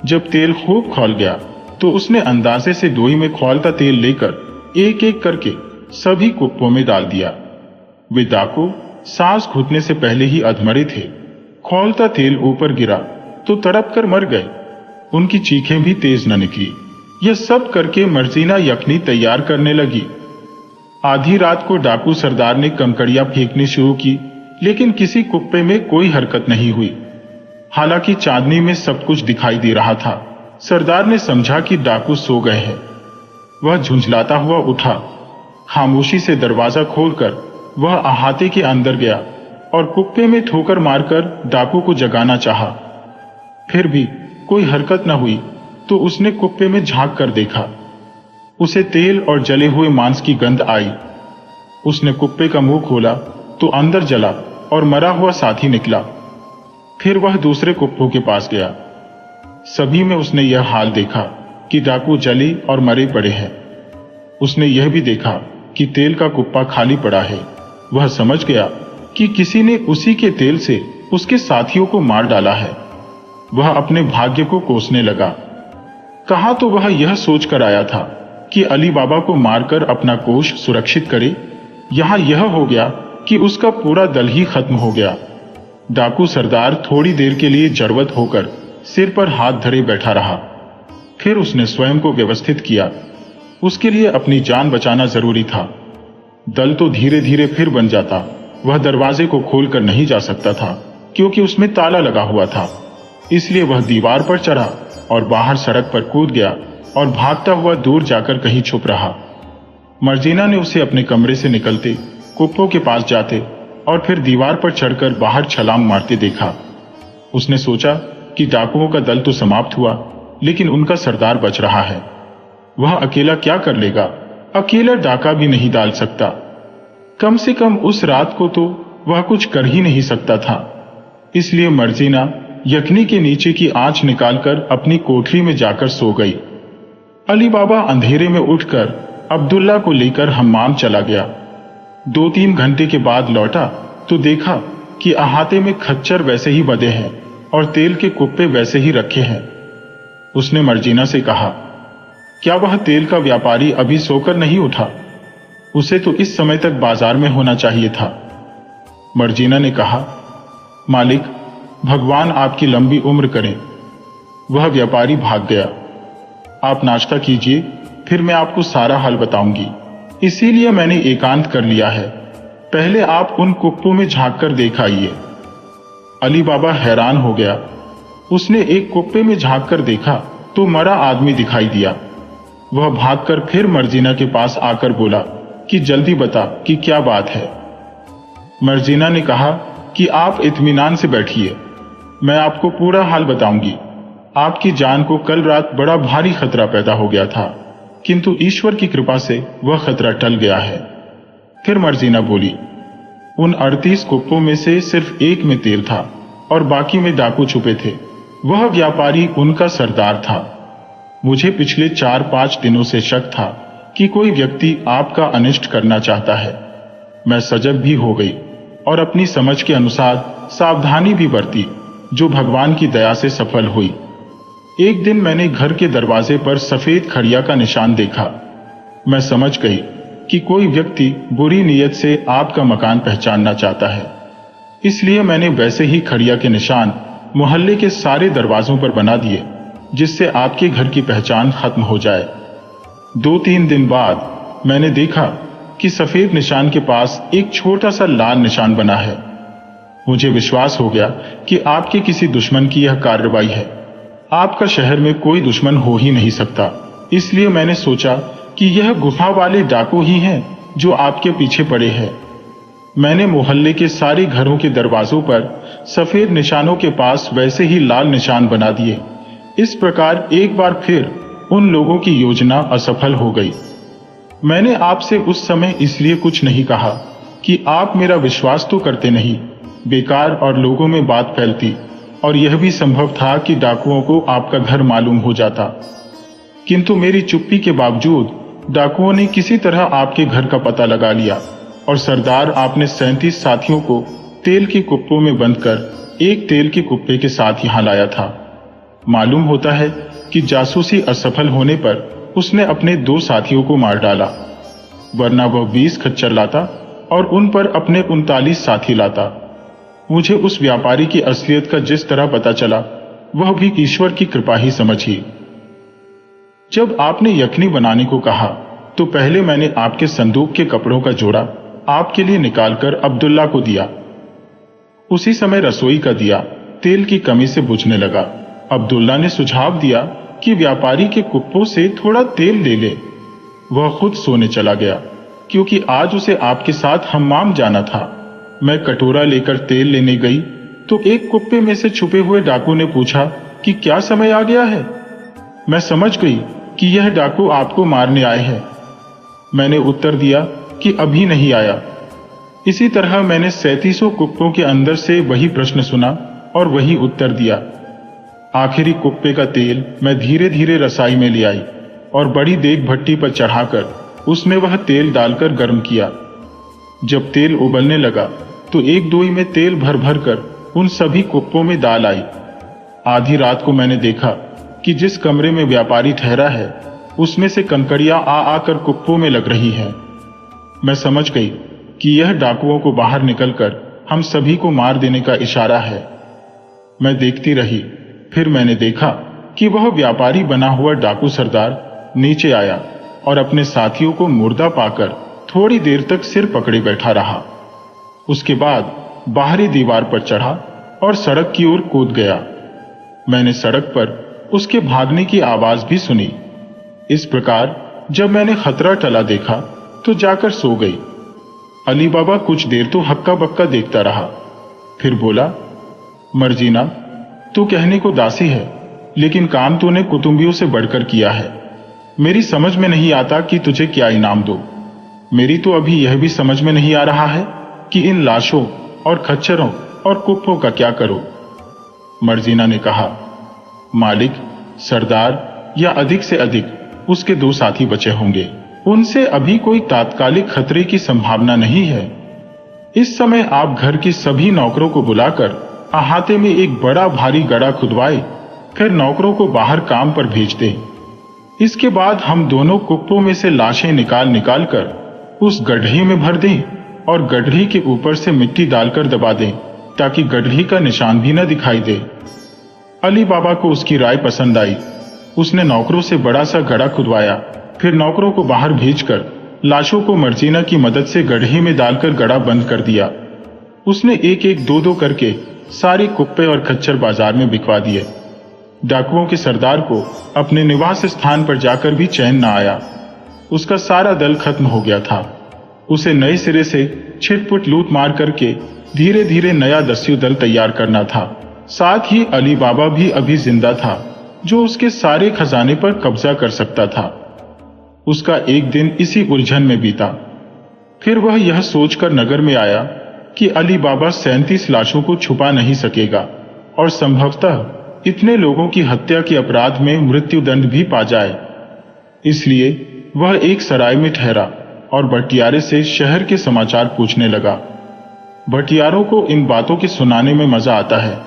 जब तेल खूब खौल गया तो उसने अंदाजे से दोई में खौलता तेल लेकर एक एक करके सभी कुप्पों में डाल दिया। वे डाकू सांस घुटने से पहले ही अधमरे थे। खौलता तेल ऊपर गिरा तो तड़प कर मर गए। उनकी चीखें भी तेज न निकली। यह सब करके मर्जीना यखनी तैयार करने लगी। आधी रात को डाकू सरदार ने कंकड़ियां फेंकनी शुरू की, लेकिन किसी कुप्पे में कोई हरकत नहीं हुई। हालांकि चांदनी में सब कुछ दिखाई दे रहा था। सरदार ने समझा कि डाकू सो गए हैं। वह झुंझलाता हुआ उठा। खामोशी से दरवाजा खोलकर वह अहाते के अंदर गया और कुप्पे में ठोकर मारकर डाकू को जगाना चाहा। फिर भी कोई हरकत न हुई तो उसने कुप्पे में झांक कर देखा। उसे तेल और जले हुए मांस की गंध आई। उसने कुप्पे का मुंह खोला तो अंदर जला और मरा हुआ साथी निकला। फिर वह दूसरे कुप्पों के पास गया। सभी में उसने यह हाल देखा कि डाकू जले और मरे पड़े हैं। उसने यह भी देखा कि तेल का कुप्पा खाली पड़ा है। वह समझ गया कि किसी ने उसी के तेल से उसके साथियों को मार डाला है। वह अपने भाग्य को कोसने लगा। कहां तो वह यह सोचकर आया था कि अली बाबा को मारकर अपना कोष सुरक्षित करे, यहां यह हो गया कि उसका पूरा दल ही खत्म हो गया। डाकू सरदार थोड़ी देर के लिए जड़वत होकर सिर पर हाथ धरे बैठा रहा। फिर उसने स्वयं को व्यवस्थित किया। उसके लिए अपनी जान बचाना जरूरी था। दल तो धीरे धीरे फिर बन जाता। वह दरवाजे को खोलकर नहीं जा सकता था क्योंकि उसमें ताला लगा हुआ था। इसलिए वह दीवार पर चढ़ा और बाहर सड़क पर कूद गया और भागता हुआ दूर जाकर कहीं छुप रहा। मर्जीना ने उसे अपने कमरे से निकलते, कुप्पों के पास जाते और फिर दीवार पर चढ़कर बाहर छलांग मारते देखा। उसने सोचा कि डाकुओं का दल तो समाप्त हुआ, लेकिन उनका सरदार बच रहा है। वह अकेला क्या कर लेगा? अकेला डाका भी नहीं डाल सकता। कम से कम उस रात को तो वह कुछ कर ही नहीं सकता था। इसलिए मर्जीना यखनी के नीचे की आंच निकालकर अपनी कोठरी में जाकर सो गई। अली बाबा अंधेरे में उठकर अब्दुल्ला को लेकर हम्माम चला गया। 2-3 घंटे के बाद लौटा तो देखा कि अहाते में खच्चर वैसे ही बंधे हैं और तेल के कुप्पे वैसे ही रखे हैं। उसने मर्जीना से कहा, क्या वह तेल का व्यापारी अभी सोकर नहीं उठा? उसे तो इस समय तक बाजार में होना चाहिए था। मर्जीना ने कहा, मालिक, भगवान आपकी लंबी उम्र करें। वह व्यापारी भाग गया। आप नाश्ता कीजिए, फिर मैं आपको सारा हाल बताऊंगी। इसीलिए मैंने एकांत कर लिया है। पहले आप उन कुप्पों में झांक कर देख आइए। अली बाबा हैरान हो गया। उसने एक कुप्पे में झांक कर देखा तो मरा आदमी दिखाई दिया। वह भागकर फिर मर्जीना के पास आकर बोला कि जल्दी बता कि क्या बात है। मर्जीना ने कहा कि आप इत्मीनान से बैठिए, मैं आपको पूरा हाल बताऊंगी। आपकी जान को कल रात बड़ा भारी खतरा पैदा हो गया था, किंतु ईश्वर की कृपा से वह खतरा टल गया है। फिर मर्जीना बोली, उन 38 कुप्पों में से सिर्फ एक में तेल था और बाकी में डाकू छुपे थे। वह व्यापारी उनका सरदार था। मुझे पिछले 4-5 दिनों से शक था कि कोई व्यक्ति आपका अनिष्ट करना चाहता है। मैं सजग भी हो गई और अपनी समझ के अनुसार सावधानी भी बरती, जो भगवान की दया से सफल हुई। एक दिन मैंने घर के दरवाजे पर सफेद खड़िया का निशान देखा। मैं समझ गई कि कोई व्यक्ति बुरी नीयत से आपका मकान पहचानना चाहता है। इसलिए मैंने वैसे ही खड़िया के निशान मोहल्ले के सारे दरवाजों पर बना दिए, जिससे आपके घर की पहचान खत्म हो जाए। 2-3 दिन बाद मैंने देखा कि सफेद निशान के पास एक छोटा सा लाल निशान बना है। मुझे विश्वास हो गया कि आपके किसी दुश्मन की यह कार्रवाई है। आपका शहर में कोई दुश्मन हो ही नहीं सकता, इसलिए मैंने सोचा कि यह गुफा वाले डाकू ही हैं जो आपके पीछे पड़े हैं। मैंने मोहल्ले के सारे घरों के दरवाजों पर सफेद निशानों के पास वैसे ही लाल निशान बना दिए। इस प्रकार एक बार फिर उन लोगों की योजना असफल हो गई। मैंने आपसे उस समय इसलिए कुछ नहीं कहा कि आप मेरा विश्वास तो करते नहीं, बेकार और लोगों में बात फैलती, और यह भी संभव था कि डाकुओं को आपका घर मालूम हो जाता। किंतु मेरी चुप्पी के बावजूद डाकुओं ने किसी तरह आपके घर का पता लगा लिया और सरदार आपने 37 साथियों को तेल के कुप्पों में बंद कर एक तेल के कुप्पे के साथ यहां लाया था। मालूम होता है कि जासूसी असफल होने पर उसने अपने 2 साथियों को मार डाला, वरना वह 20 खच्चर लाता और उन पर अपने 39 साथी लाता। मुझे उस व्यापारी की असलियत का जिस तरह पता चला, वह भी ईश्वर की कृपा ही समझिए। जब आपने यखनी बनाने को कहा तो पहले मैंने आपके संदूक के कपड़ों का जोड़ा आपके लिए निकालकर अब्दुल्ला को दिया। उसी समय रसोई का दिया तेल की कमी से बुझने लगा। अब्दुल्ला ने सुझाव दिया कि व्यापारी के कुप्पों से थोड़ा तेल ले ले। वह खुद सोने चला गया, क्योंकि आज उसे आपके साथ हम्माम जाना था। मैं कटोरा लेकर तेल लेने गई तो एक कुप्पे में से छुपे हुए डाकू ने पूछा कि क्या समय आ गया है। मैं समझ गई कि यह डाकू आपको मारने आए हैं। मैंने उत्तर दिया कि अभी नहीं आया। इसी तरह मैंने 37 कुप्पों के अंदर से वही प्रश्न सुना और वही उत्तर दिया। आखिरी कुप्पे का तेल मैं धीरे धीरे रसाई में ले आई और बड़ी देग भट्टी पर चढ़ाकर उसमें वह तेल डालकर गर्म किया। जब तेल उबलने लगा तो एक दोई में तेल भर भर कर उन सभी कुप्पों में डाल आई। आधी रात को मैंने देखा कि जिस कमरे में व्यापारी ठहरा है उसमें से कंकड़ियां आ आकर कुप्पों में लग रही हैं। मैं समझ गई कि यह डाकुओं को बाहर निकलकर हम सभी को मार देने का इशारा है। मैं देखती रही। फिर मैंने देखा कि वह व्यापारी बना हुआ डाकू सरदार नीचे आया और अपने साथियों को मुर्दा पाकर थोड़ी देर तक सिर पकड़े बैठा रहा। उसके बाद बाहरी दीवार पर चढ़ा और सड़क की ओर कूद गया। मैंने सड़क पर उसके भागने की आवाज भी सुनी। इस प्रकार जब मैंने खतरा टला देखा तो जाकर सो गई। अली बाबा कुछ देर तो हक्का बक्का देखता रहा, फिर बोला, मर्जीना, तू कहने को दासी है, लेकिन काम तूने कुतुंबियों से बढ़कर किया है। मेरी समझ में नहीं आता कि तुझे क्या इनाम दो। मेरी तो अभी यह भी समझ में नहीं आ रहा है कि इन लाशों और खच्चरों और कुप्पों का क्या करो। मर्जीना ने कहा, मालिक, सरदार या अधिक से अधिक उसके 2 साथी बचे होंगे। उनसे अभी कोई तात्कालिक खतरे की संभावना नहीं है। इस समय आप घर की सभी नौकरों को बुलाकर अहाते में एक बड़ा भारी गड्ढा खुदवाए, फिर नौकरों को बाहर काम पर भेज दें। इसके बाद हम दोनों कुप्पों में से लाशें निकाल निकाल कर उस गड्ढे में भर दें और गड्ढी के ऊपर से मिट्टी डालकर दबा दें, ताकि गड्ढी का निशान भी न दिखाई दे। अली बाबा को उसकी राय पसंद आई। उसने नौकरों से बड़ा सा गड्ढा खुदवाया, फिर नौकरों को बाहर भेजकर लाशों को मर्जीना की मदद से गड्ढे में डालकर गड़ा बंद कर दिया। उसने एक एक दो दो करके सारे कुप्पे और खच्चर बाजार में बिकवा दिए। डाकुओं के सरदार को अपने निवास स्थान पर जाकर भी चैन न आया। उसका सारा दल खत्म हो गया था। उसे नए सिरे से छिटपुट लूट मार करके धीरे धीरे नया दस्यु दल तैयार करना था। साथ ही अली बाबा भी अभी जिंदा था, जो उसके सारे खजाने पर कब्जा कर सकता था। उसका एक दिन इसी उलझन में बीता। फिर वह यह सोचकर नगर में आया कि अली बाबा 37 लाशों को छुपा नहीं सकेगा और संभवतः इतने लोगों की हत्या के अपराध में मृत्युदंड भी पा जाए। इसलिए वह एक सराय में ठहरा और भटियारे से शहर के समाचार पूछने लगा। भटियारों को इन बातों के सुनाने में मजा आता है,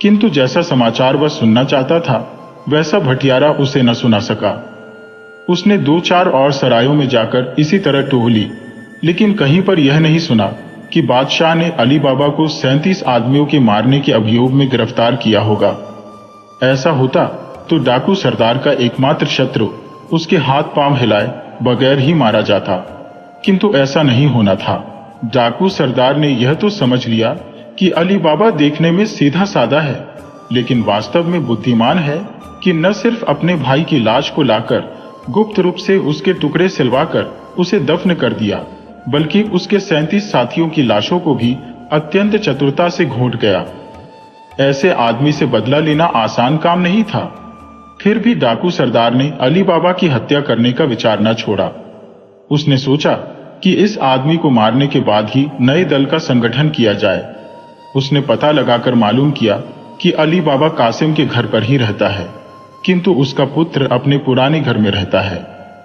किंतु जैसा समाचार वह सुनना चाहता था वैसा भटियारा उसे न सुना सका। उसने 2-4 और सरायों में जाकर इसी तरह टोह ली, लेकिन कहीं पर यह नहीं सुना कि बादशाह ने अली बाबा को 37 आदमियों के मारने के अभियोग में गिरफ्तार किया होगा। ऐसा होता तो डाकू सरदार का एकमात्र शत्रु उसके हाथ पांव हिलाए बगैर ही मारा जाता, किंतु ऐसा नहीं होना था। डाकू सरदार ने यह तो समझ लिया कि अली बाबा देखने में सीधा साधा है, लेकिन वास्तव में बुद्धिमान है कि न सिर्फ अपने भाई की लाश को लाकर गुप्त रूप से उसके टुकड़े सिलवाकर उसे दफन कर दिया, बल्कि उसके 37 साथियों की लाशों को भी अत्यंत चतुरता से घोंट गया। ऐसे आदमी से बदला लेना आसान काम नहीं था। फिर भी डाकू सरदार ने अली बाबा की हत्या करने का विचार न छोड़ा। उसने सोचा कि इस आदमी को मारने के बाद ही नए दल का संगठन किया जाए। उसने पता लगाकर मालूम किया कि अली बाबा कासिम के घर पर ही रहता है, किंतु उसका पुत्र अपने पुराने घर में रहता है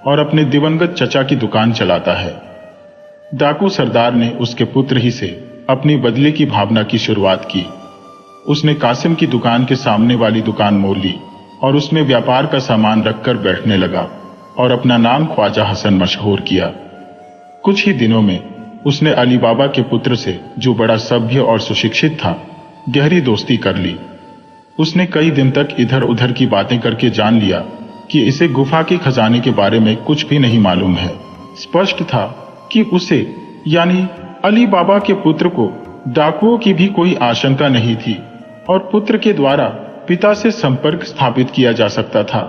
और अपने दिवंगत चचा की दुकान चलाता है। डाकू सरदार ने उसके पुत्र ही से अपनी बदले की भावना की शुरुआत की। उसने कासिम की दुकान के सामने वाली दुकान मोल ली और उसमें व्यापार का सामान रखकर बैठने लगा और अपना नाम ख्वाजा हसन मशहूर किया। कुछ ही दिनों में उसने अली बाबा के पुत्र से, जो बड़ा सभ्य और सुशिक्षित था, गहरी दोस्ती कर ली। उसने कई दिन तक इधर उधर की बातें करके जान लिया कि इसे गुफा के खजाने के बारे में कुछ भी नहीं मालूम है। स्पष्ट था कि उसे यानी अली बाबा के पुत्र को डाकुओं की भी कोई आशंका नहीं थी और पुत्र के द्वारा पिता से संपर्क स्थापित किया जा सकता था।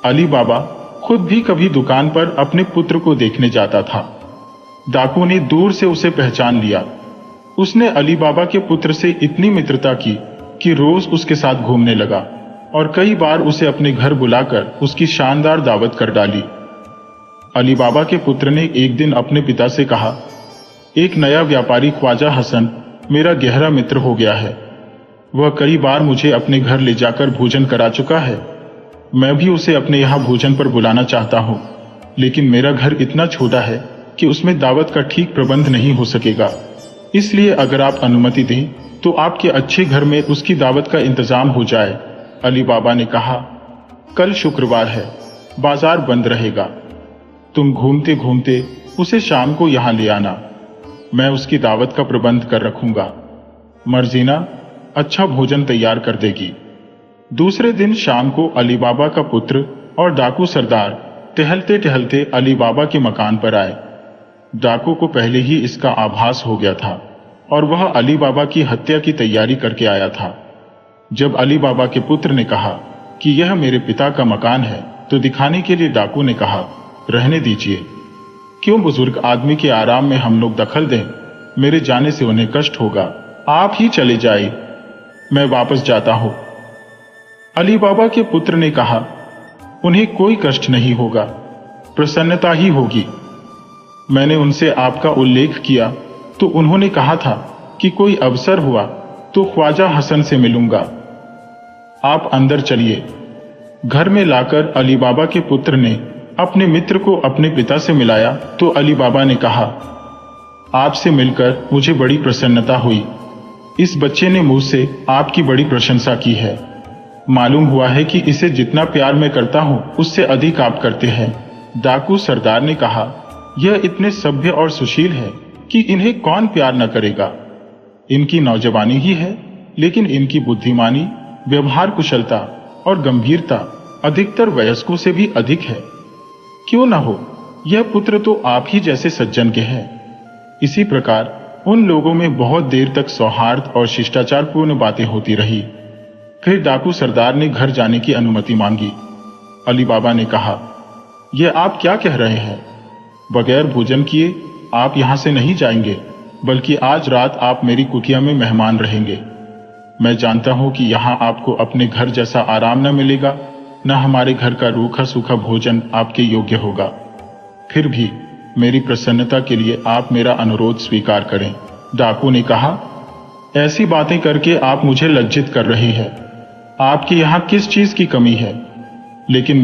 अली बाबा खुद भी कभी दुकान पर अपने पुत्र को देखने जाता था। डाकू ने दूर से उसे पहचान लिया। उसने अली बाबा के पुत्र से इतनी मित्रता की कि रोज उसके साथ घूमने लगा और कई बार उसे अपने घर बुलाकर उसकी शानदार दावत कर डाली। अली बाबा के पुत्र ने एक दिन अपने पिता से कहा, एक नया व्यापारी ख्वाजा हसन मेरा गहरा मित्र हो गया है। वह कई बार मुझे अपने घर ले जाकर भोजन करा चुका है। मैं भी उसे अपने यहाँ भोजन पर बुलाना चाहता हूँ, लेकिन मेरा घर इतना छोटा है कि उसमें दावत का ठीक प्रबंध नहीं हो सकेगा। इसलिए अगर आप अनुमति दें तो आपके अच्छे घर में उसकी दावत का इंतजाम हो जाए। अली बाबा ने कहा, कल शुक्रवार है, बाजार बंद रहेगा। तुम घूमते घूमते उसे शाम को यहाँ ले आना। मैं उसकी दावत का प्रबंध कर रखूंगा। मर्जीना अच्छा भोजन तैयार कर देगी। दूसरे दिन शाम को अली बाबा का पुत्र और डाकू सरदार टहलते टहलते अली बाबा के मकान पर आए। डाकू को पहले ही इसका आभास हो गया था और वह अली बाबा की हत्या की तैयारी करके आया था। जब अली बाबा के पुत्र ने कहा कि यह मेरे पिता का मकान है, तो दिखाने के लिए डाकू ने कहा, रहने दीजिए। क्यों बुजुर्ग आदमी के आराम में हम लोग दखल दें? मेरे जाने से उन्हें कष्ट होगा। आप ही चले जाइए, मैं वापस जाता हूं। अली बाबा के पुत्र ने कहा, उन्हें कोई कष्ट नहीं होगा, प्रसन्नता ही होगी। मैंने उनसे आपका उल्लेख किया तो उन्होंने कहा था कि कोई अवसर हुआ तो ख्वाजा हसन से मिलूंगा। आप अंदर चलिए। घर में लाकर अली बाबा के पुत्र ने अपने मित्र को अपने पिता से मिलाया तो अली बाबा ने कहा, आपसे मिलकर मुझे बड़ी प्रसन्नता हुई। इस बच्चे ने मुझसे आपकी बड़ी प्रशंसा की है। मालूम हुआ है कि इसे जितना प्यार मैं करता हूं उससे अधिक आप करते हैं। डाकू सरदार ने कहा, यह इतने सभ्य और सुशील है कि इन्हें कौन प्यार न करेगा। इनकी नौजवानी ही है, लेकिन इनकी बुद्धिमानी, व्यवहार कुशलता और गंभीरता अधिकतर वयस्कों से भी अधिक है। क्यों न हो, यह पुत्र तो आप ही जैसे सज्जन के हैं। इसी प्रकार उन लोगों में बहुत देर तक सौहार्द और शिष्टाचारपूर्ण बातें होती रही। फिर डाकू सरदार ने घर जाने की अनुमति मांगी। अली बाबा ने कहा, यह आप क्या कह रहे हैं? बगैर भोजन किए आप यहां से नहीं जाएंगे, बल्कि आज रात आप मेरी कुटिया में मेहमान रहेंगे। मैं जानता हूं कि यहां आपको अपने घर जैसा आराम न मिलेगा, न हमारे घर का रूखा सूखा भोजन आपके योग्य होगा। फिर भी मेरी प्रसन्नता के लिए आप मेरा अनुरोध स्वीकार करें। डाकू ने कहा, ऐसी बातें करके आप मुझे लज्जित कर रहे हैं। आपके यहां किस चीज की कमी है? लेकिन